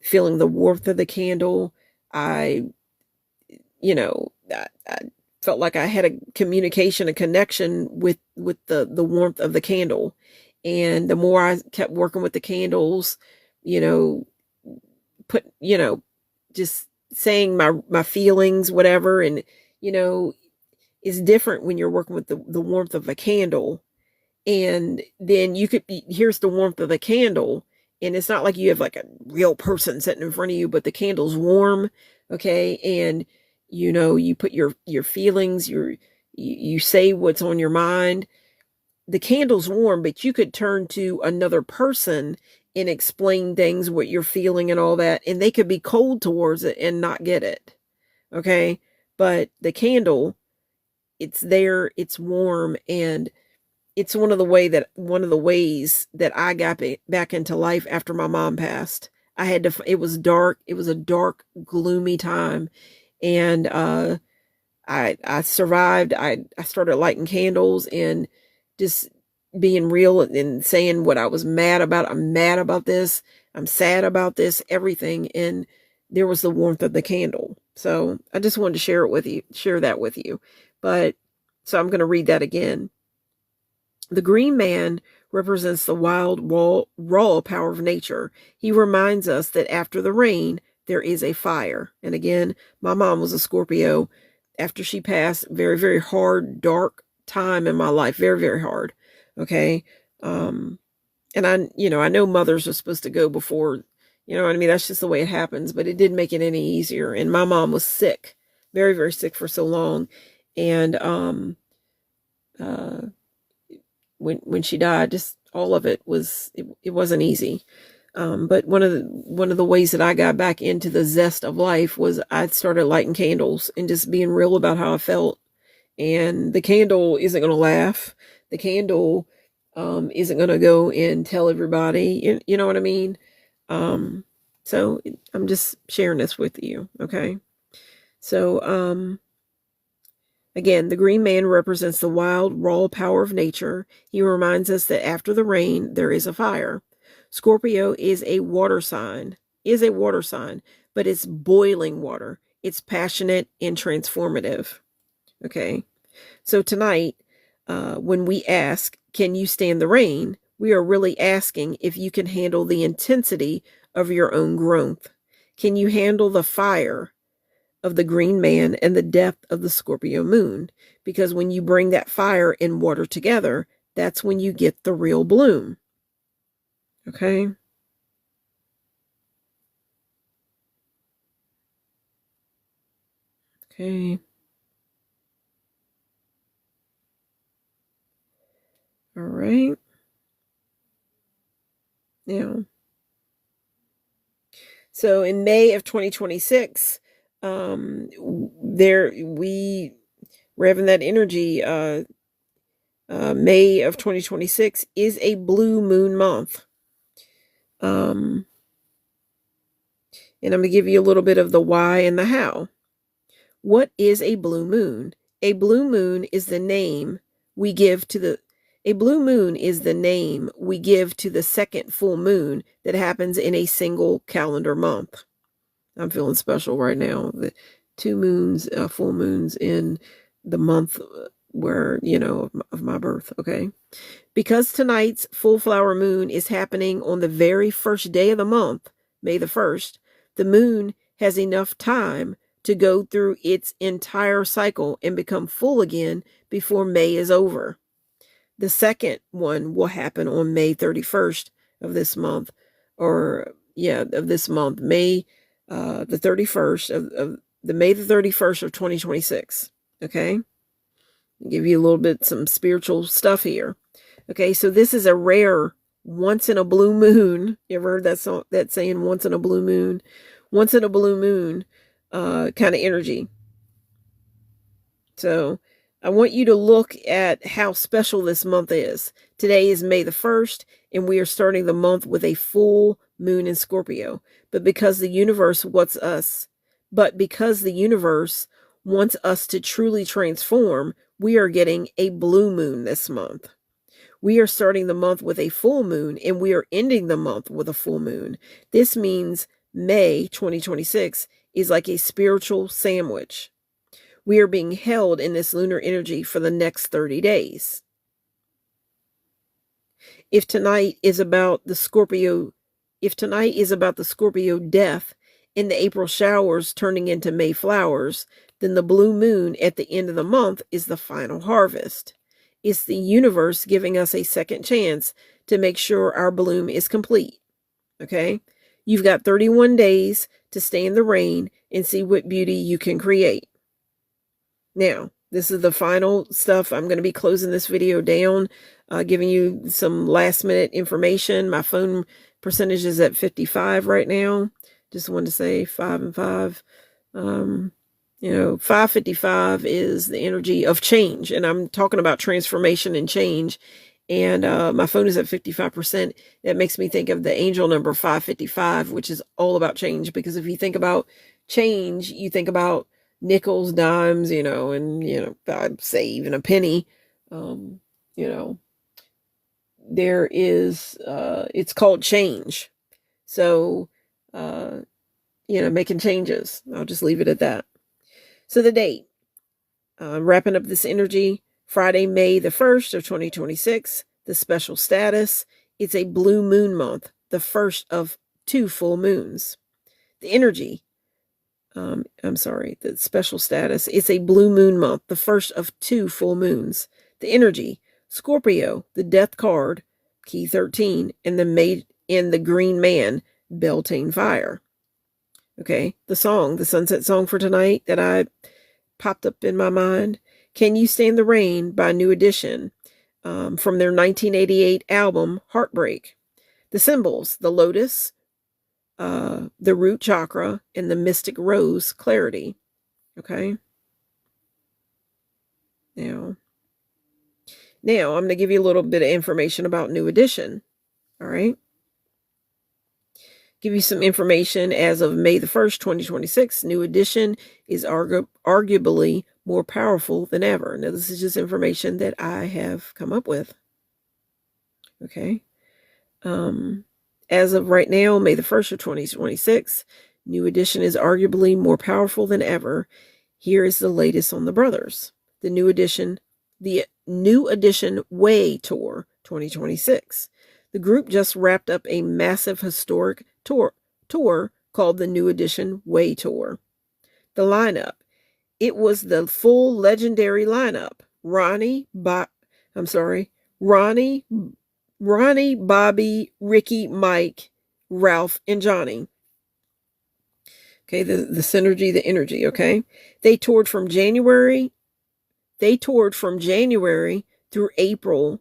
feeling the warmth of the candle. I felt like I had a communication, a connection with the warmth of the candle. And the more I kept working with the candles, just saying my feelings, whatever. And, it's different when you're working with the warmth of a candle. And then here's the warmth of the candle. And it's not like you have like a real person sitting in front of you, but the candle's warm. Okay. And, you put your feelings, you say what's on your mind. The candle's warm, but you could turn to another person and explain things, what you're feeling and all that. And they could be cold towards it and not get it. Okay. But the candle, it's there, it's warm, and it's one of the ways that I got back into life after my mom passed. It was dark. It was a dark, gloomy time. And, I survived. I started lighting candles and just, being real and saying what I was mad about. I'm mad about this. I'm sad about this, everything. And there was the warmth of the candle. So I just wanted to share that with you. But so I'm going to read that again. The green man represents the wild, raw power of nature. He reminds us that after the rain, there is a fire. And again, my mom was a Scorpio. After she passed, very, very hard, dark time in my life. Very, very hard. Okay. And I know mothers are supposed to go before, you know what I mean? That's just the way it happens, but it didn't make it any easier. And my mom was sick, very, very sick for so long. And, when she died, just all of it wasn't easy. But one of the ways that I got back into the zest of life was I started lighting candles and just being real about how I felt. And the candle isn't going to laugh. The candle isn't going to go and tell everybody. You know what I mean? So I'm just sharing this with you. Okay. So, again, the green man represents the wild, raw power of nature. He reminds us that after the rain, there is a fire. Scorpio is a water sign, but it's boiling water. It's passionate and transformative. Okay. So tonight, when we ask, can you stand the rain? We are really asking if you can handle the intensity of your own growth. Can you handle the fire of the green man and the depth of the Scorpio moon? Because when you bring that fire and water together, that's when you get the real bloom. Okay. Okay. All right. Now, so in May of 2026, we're having that energy. May of 2026 is a blue moon month. And I'm going to give you a little bit of the why and the how. What is a blue moon? A blue moon is the name we give to the second full moon that happens in a single calendar month. I'm feeling special right now. The 2 moons, full moons in the month where, of my birth. Okay. Because tonight's full flower moon is happening on the very first day of the month, May the 1st, the moon has enough time to go through its entire cycle and become full again before May is over. The second one will happen on May 31st of this month, May the 31st of May the 31st of 2026. Okay. I'll give you a little bit, some spiritual stuff here. Okay. So this is a rare once in a blue moon. You ever heard that saying, once in a blue moon? Once in a blue moon, kind of energy. So I want you to look at how special this month is. Today is May the 1st, and we are starting the month with a full moon in Scorpio. But because the universe wants us to truly transform, we are getting a blue moon this month. We are starting the month with a full moon, and we are ending the month with a full moon. This means May 2026 is like a spiritual sandwich. We are being held in this lunar energy for the next 30 days. If tonight is about the Scorpio death and the April showers turning into May flowers, then the blue moon at the end of the month is the final harvest. It's the universe giving us a second chance to make sure our bloom is complete. Okay? You've got 31 days to stay in the rain and see what beauty you can create. Now, this is the final stuff. I'm going to be closing this video down, giving you some last minute information. My phone percentage is at 55 right now. Just wanted to say 5 and 5. 555 is the energy of change. And I'm talking about transformation and change. And my phone is at 55%. That makes me think of the angel number 555, which is all about change. Because if you think about change, you think about nickels, dimes, and I'd say even a penny, there is, it's called change. So, making changes. I'll just leave it at that. So the date, wrapping up this energy, Friday, May the 1st of 2026, the special status, it's a blue moon month, the first of 2 full moons. The energy, the special status, it's a blue moon month, the first of 2 full moons. The energy, Scorpio, the death card, key 13, and the green man, Beltane fire. Okay, the sunset song for tonight that I popped up in my mind, Can You Stand the Rain by New Edition, from their 1988 album Heartbreak. The symbols, the lotus, the root chakra, and the mystic rose, clarity. Okay. Now I'm going to give you a little bit of information about New Edition. All right. Give you some information as of May the 1st, 2026. New Edition is arguably more powerful than ever. Now, this is just information that I have come up with. Okay. As of right now, May the 1st of 2026, New Edition is arguably more powerful than ever. Here is the latest on the brothers. The New Edition Way Tour 2026. The group just wrapped up a massive historic tour called the New Edition Way Tour. The lineup. It was the full legendary lineup. Ronnie, Bobby, Ricky, Mike, Ralph, and Johnny. Okay, the synergy, the energy, okay? They toured from January through April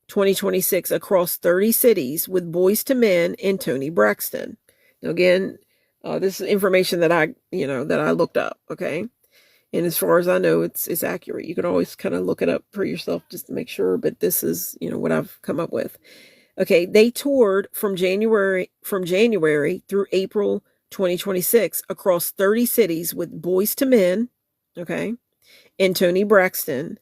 2026 across 30 cities with Boys to Men and Tony Braxton. Now again, this is information that I looked up, okay? And as far as I know, it's accurate. You can always kind of look it up for yourself just to make sure, but this is, what I've come up with. Okay, they toured from January through April 2026 across 30 cities with Boys to Men, okay, and Tony Braxton.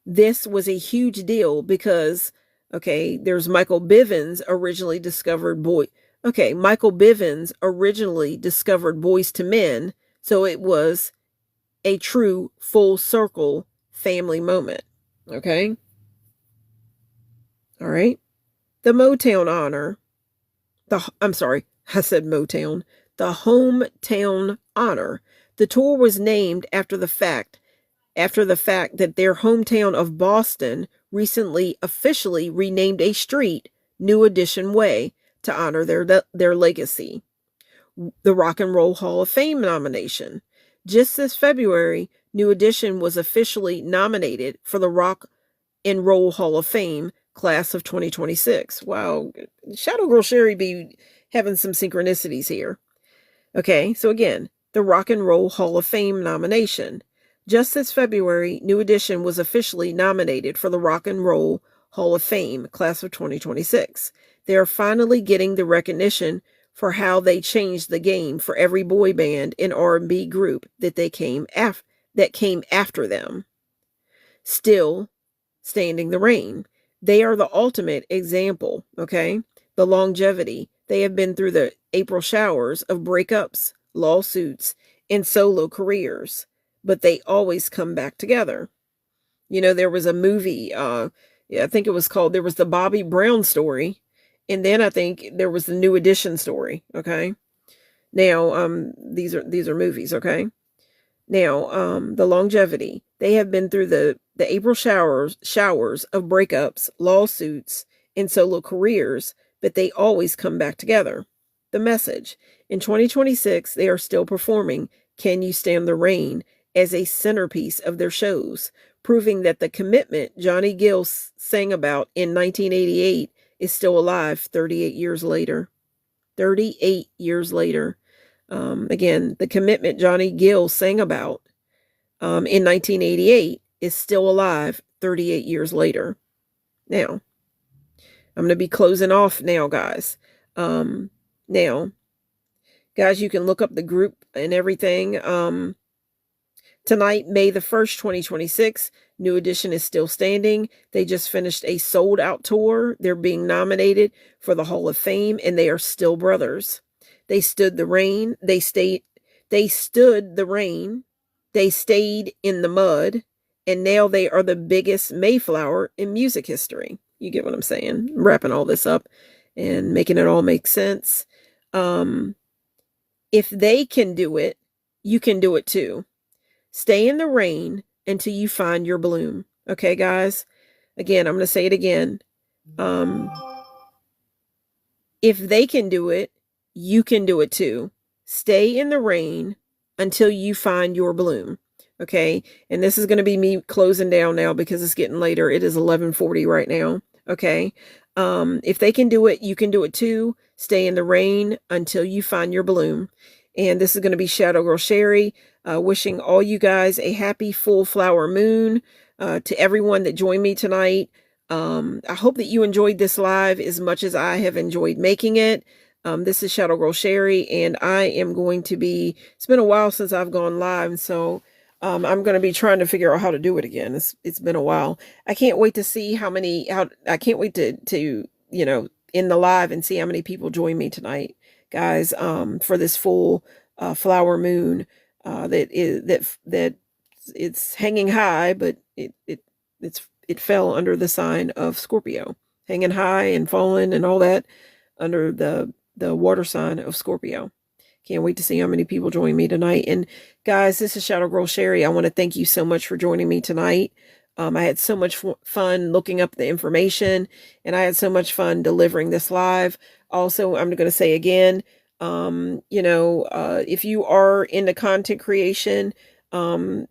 This was a huge deal because, okay, there's Michael Bivins originally discovered Boys to Men, so it was a true full circle family moment. Okay? All right. The Motown honor. I said Motown. The hometown honor. The tour was named after the fact that their hometown of Boston recently officially renamed a street New Edition Way to honor their legacy. The Rock and Roll Hall of Fame nomination. Just this February, New Edition was officially nominated for the Rock and Roll Hall of Fame class of 2026. Wow, Shadow Girl Sherry be having some synchronicities here. Okay, so again, the Rock and Roll Hall of Fame nomination. Just this February, New Edition was officially nominated for the Rock and Roll Hall of Fame class of 2026. They are finally getting the recognition for how they changed the game for every boy band and R&B group that came after them. Still standing the rain. They are the ultimate example, okay? The longevity. They have been through the April showers of breakups, lawsuits, and solo careers, but they always come back together. There was a movie, I think it was called, there was the Bobby Brown story, and then I think there was the New Edition story, okay? Now, these are movies, okay? Now, the longevity. They have been through the April showers of breakups, lawsuits, and solo careers, but they always come back together. The message. In 2026, they are still performing Can You Stand the Rain as a centerpiece of their shows, proving that the commitment Johnny Gill sang about in 1988 is still alive 38 years later. 38 years later. Again, the commitment Johnny Gill sang about in 1988 is still alive 38 years later. Now, I'm going to be closing off now, guys. Now, guys, you can look up the group and everything. Tonight, May the 1st, 2026, New Edition is still standing. They just finished a sold out tour. They're being nominated for the Hall of Fame, and they are still brothers. They stood the rain. They stood the rain. They stayed in the mud, and now they are the biggest Mayflower in music history. You get what I'm saying? I'm wrapping all this up and making it all make sense. If they can do it, you can do it too. Stay in the rain until you find your bloom. Okay, guys? Again, I'm going to say it again. If they can do it, you can do it too. Stay in the rain until you find your bloom. Okay? And this is going to be me closing down now because it's getting later. It is 11:40 right now. Okay? If they can do it, you can do it too. Stay in the rain until you find your bloom. And this is going to be Shadow Girl Sherry, wishing all you guys a happy full flower moon. To everyone that joined me tonight, I hope that you enjoyed this live as much as I have enjoyed making it. This is Shadow Girl Sherry, and I am going to be, it's been a while since I've gone live, so I'm going to be trying to figure out how to do it again. It's been a while. I can't wait to see I can't wait to in the live and see how many people join me tonight, guys, for this full flower moon that it's hanging high, but it fell under the sign of Scorpio, hanging high and falling and all that under the water sign of Scorpio. Can't wait to see how many people join me tonight. And guys, this is Shadow Girl Sherry. I want to thank you so much for joining me tonight. I had so much fun looking up the information, and I had so much fun delivering this live. Also, I'm going to say again, if you are into content creation, Shadow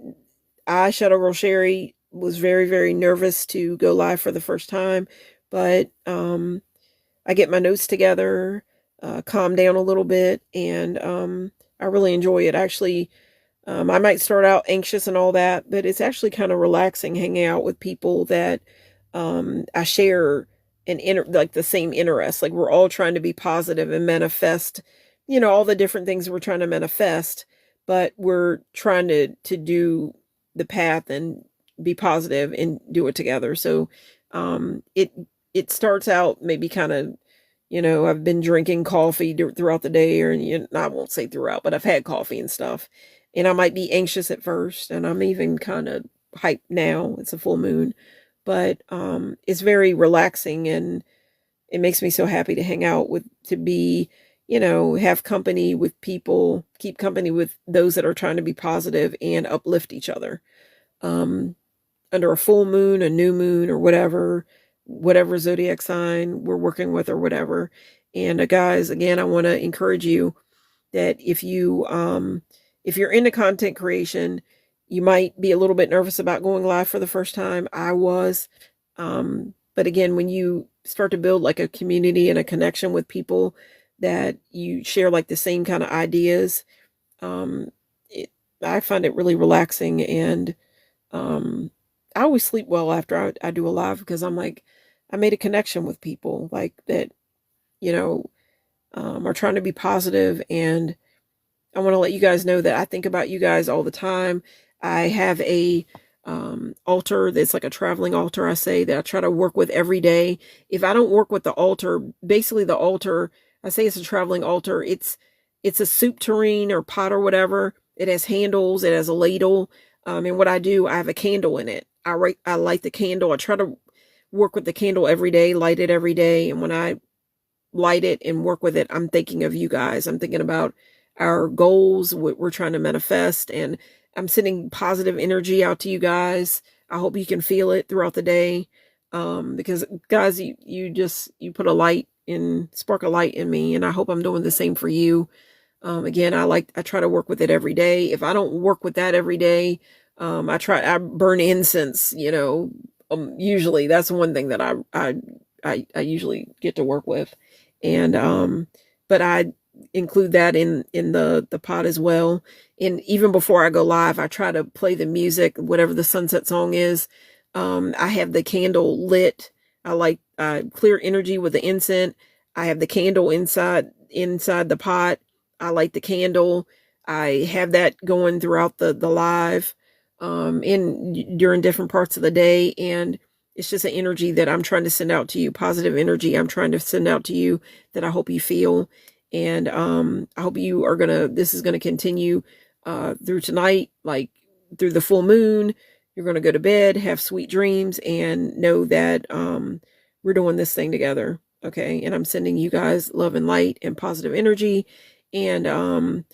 Girl Sherry, was very, very nervous to go live for the first time, but I get my notes together, calm down a little bit, and I really enjoy it. Actually, I might start out anxious and all that, but it's actually kind of relaxing hanging out with people that I share like the same interests. Like, we're all trying to be positive and manifest, all the different things we're trying to manifest, but we're trying to do the path and be positive and do it together. So it starts out maybe kind of, I've been drinking coffee throughout the day, or I won't say throughout, but I've had coffee and stuff, and I might be anxious at first, and I'm even kind of hyped now. It's a full moon, but it's very relaxing, and it makes me so happy to hang out to be, have company with people, keep company with those that are trying to be positive and uplift each other. Under a full moon, a new moon, or whatever zodiac sign we're working with or whatever. And guys, again, I want to encourage you that if you're into content creation, you might be a little bit nervous about going live for the first time. I was. But again, when you start to build like a community and a connection with people that you share like the same kind of ideas, I find it really relaxing, and I always sleep well after I do a live, because I'm like, I made a connection with people like that, are trying to be positive. And I want to let you guys know that I think about you guys all the time. I have a altar that's like a traveling altar, I say, that I try to work with every day. If I don't work with the altar, basically the altar, I say it's a traveling altar. It's a soup tureen or pot or whatever. It has handles. It has a ladle. And what I do, I have a candle in it. I light the candle. I try to work with the candle every day, light it every day. And when I light it and work with it, I'm thinking of you guys. I'm thinking about our goals, what we're trying to manifest, and I'm sending positive energy out to you guys. I hope you can feel it throughout the day. Because guys, you put spark a light in me, and I hope I'm doing the same for you. Again, I try to work with it every day. If I don't work with that every day, I burn incense, usually that's one thing that I usually get to work with. And, but I include that in the pot as well. And even before I go live, I try to play the music, whatever the sunset song is. I have the candle lit. I like, clear energy with the incense. I have the candle inside the pot. I light the candle. I have that going throughout the live. during different parts of the day. And it's just an energy that I'm trying to send out to you, positive energy I'm trying to send out to you that I hope you feel. And I hope you are this is gonna continue through tonight, like through the full moon. You're gonna go to bed, have sweet dreams, and know that we're doing this thing together. Okay. And I'm sending you guys love and light and positive energy. And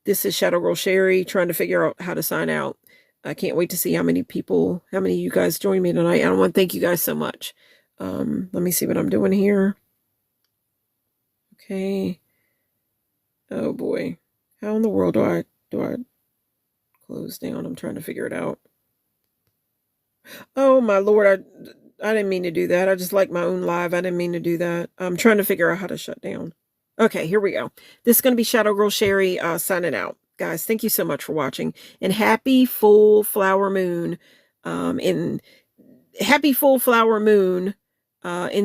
this is Shadow Girl Sherry trying to figure out how to sign out. I can't wait to see how many of you guys join me tonight. I want to thank you guys so much. Let me see what I'm doing here. Okay. Oh boy. How in the world do I close down? I'm trying to figure it out. Oh my Lord, I didn't mean to do that. I just like my own live. I didn't mean to do that. I'm trying to figure out how to shut down. Okay, here we go. This is going to be Shadow Girl Sherry signing out. Guys, thank you so much for watching. And happy full flower moon in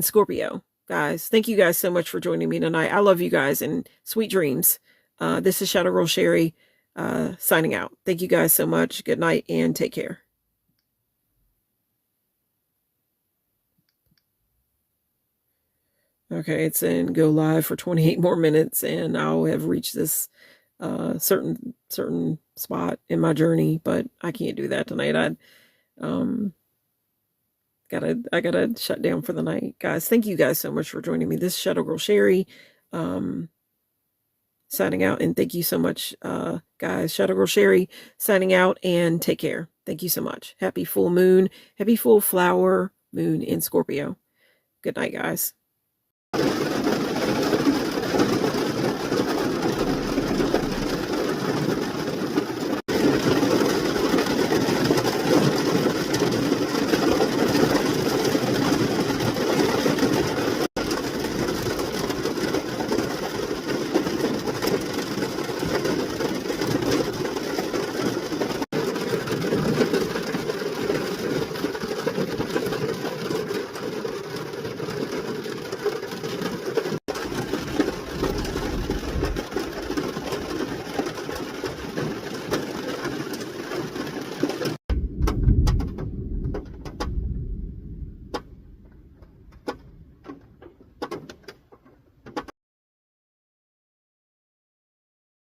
Scorpio. Guys, thank you guys so much for joining me tonight. I love you guys and sweet dreams. This is Shadow Girl Sherry signing out. Thank you guys so much. Good night and take care. Okay, it's in go live for 28 more minutes, and I'll have reached this certain spot in my journey, but I can't do that tonight. I gotta shut down for the night. Guys, thank you guys so much for joining me. This is Shadow Girl Sherry signing out, and thank you so much, guys. Shadow Girl Sherry signing out, and take care. Thank you so much. Happy full moon, happy full flower moon in Scorpio. Good night, guys.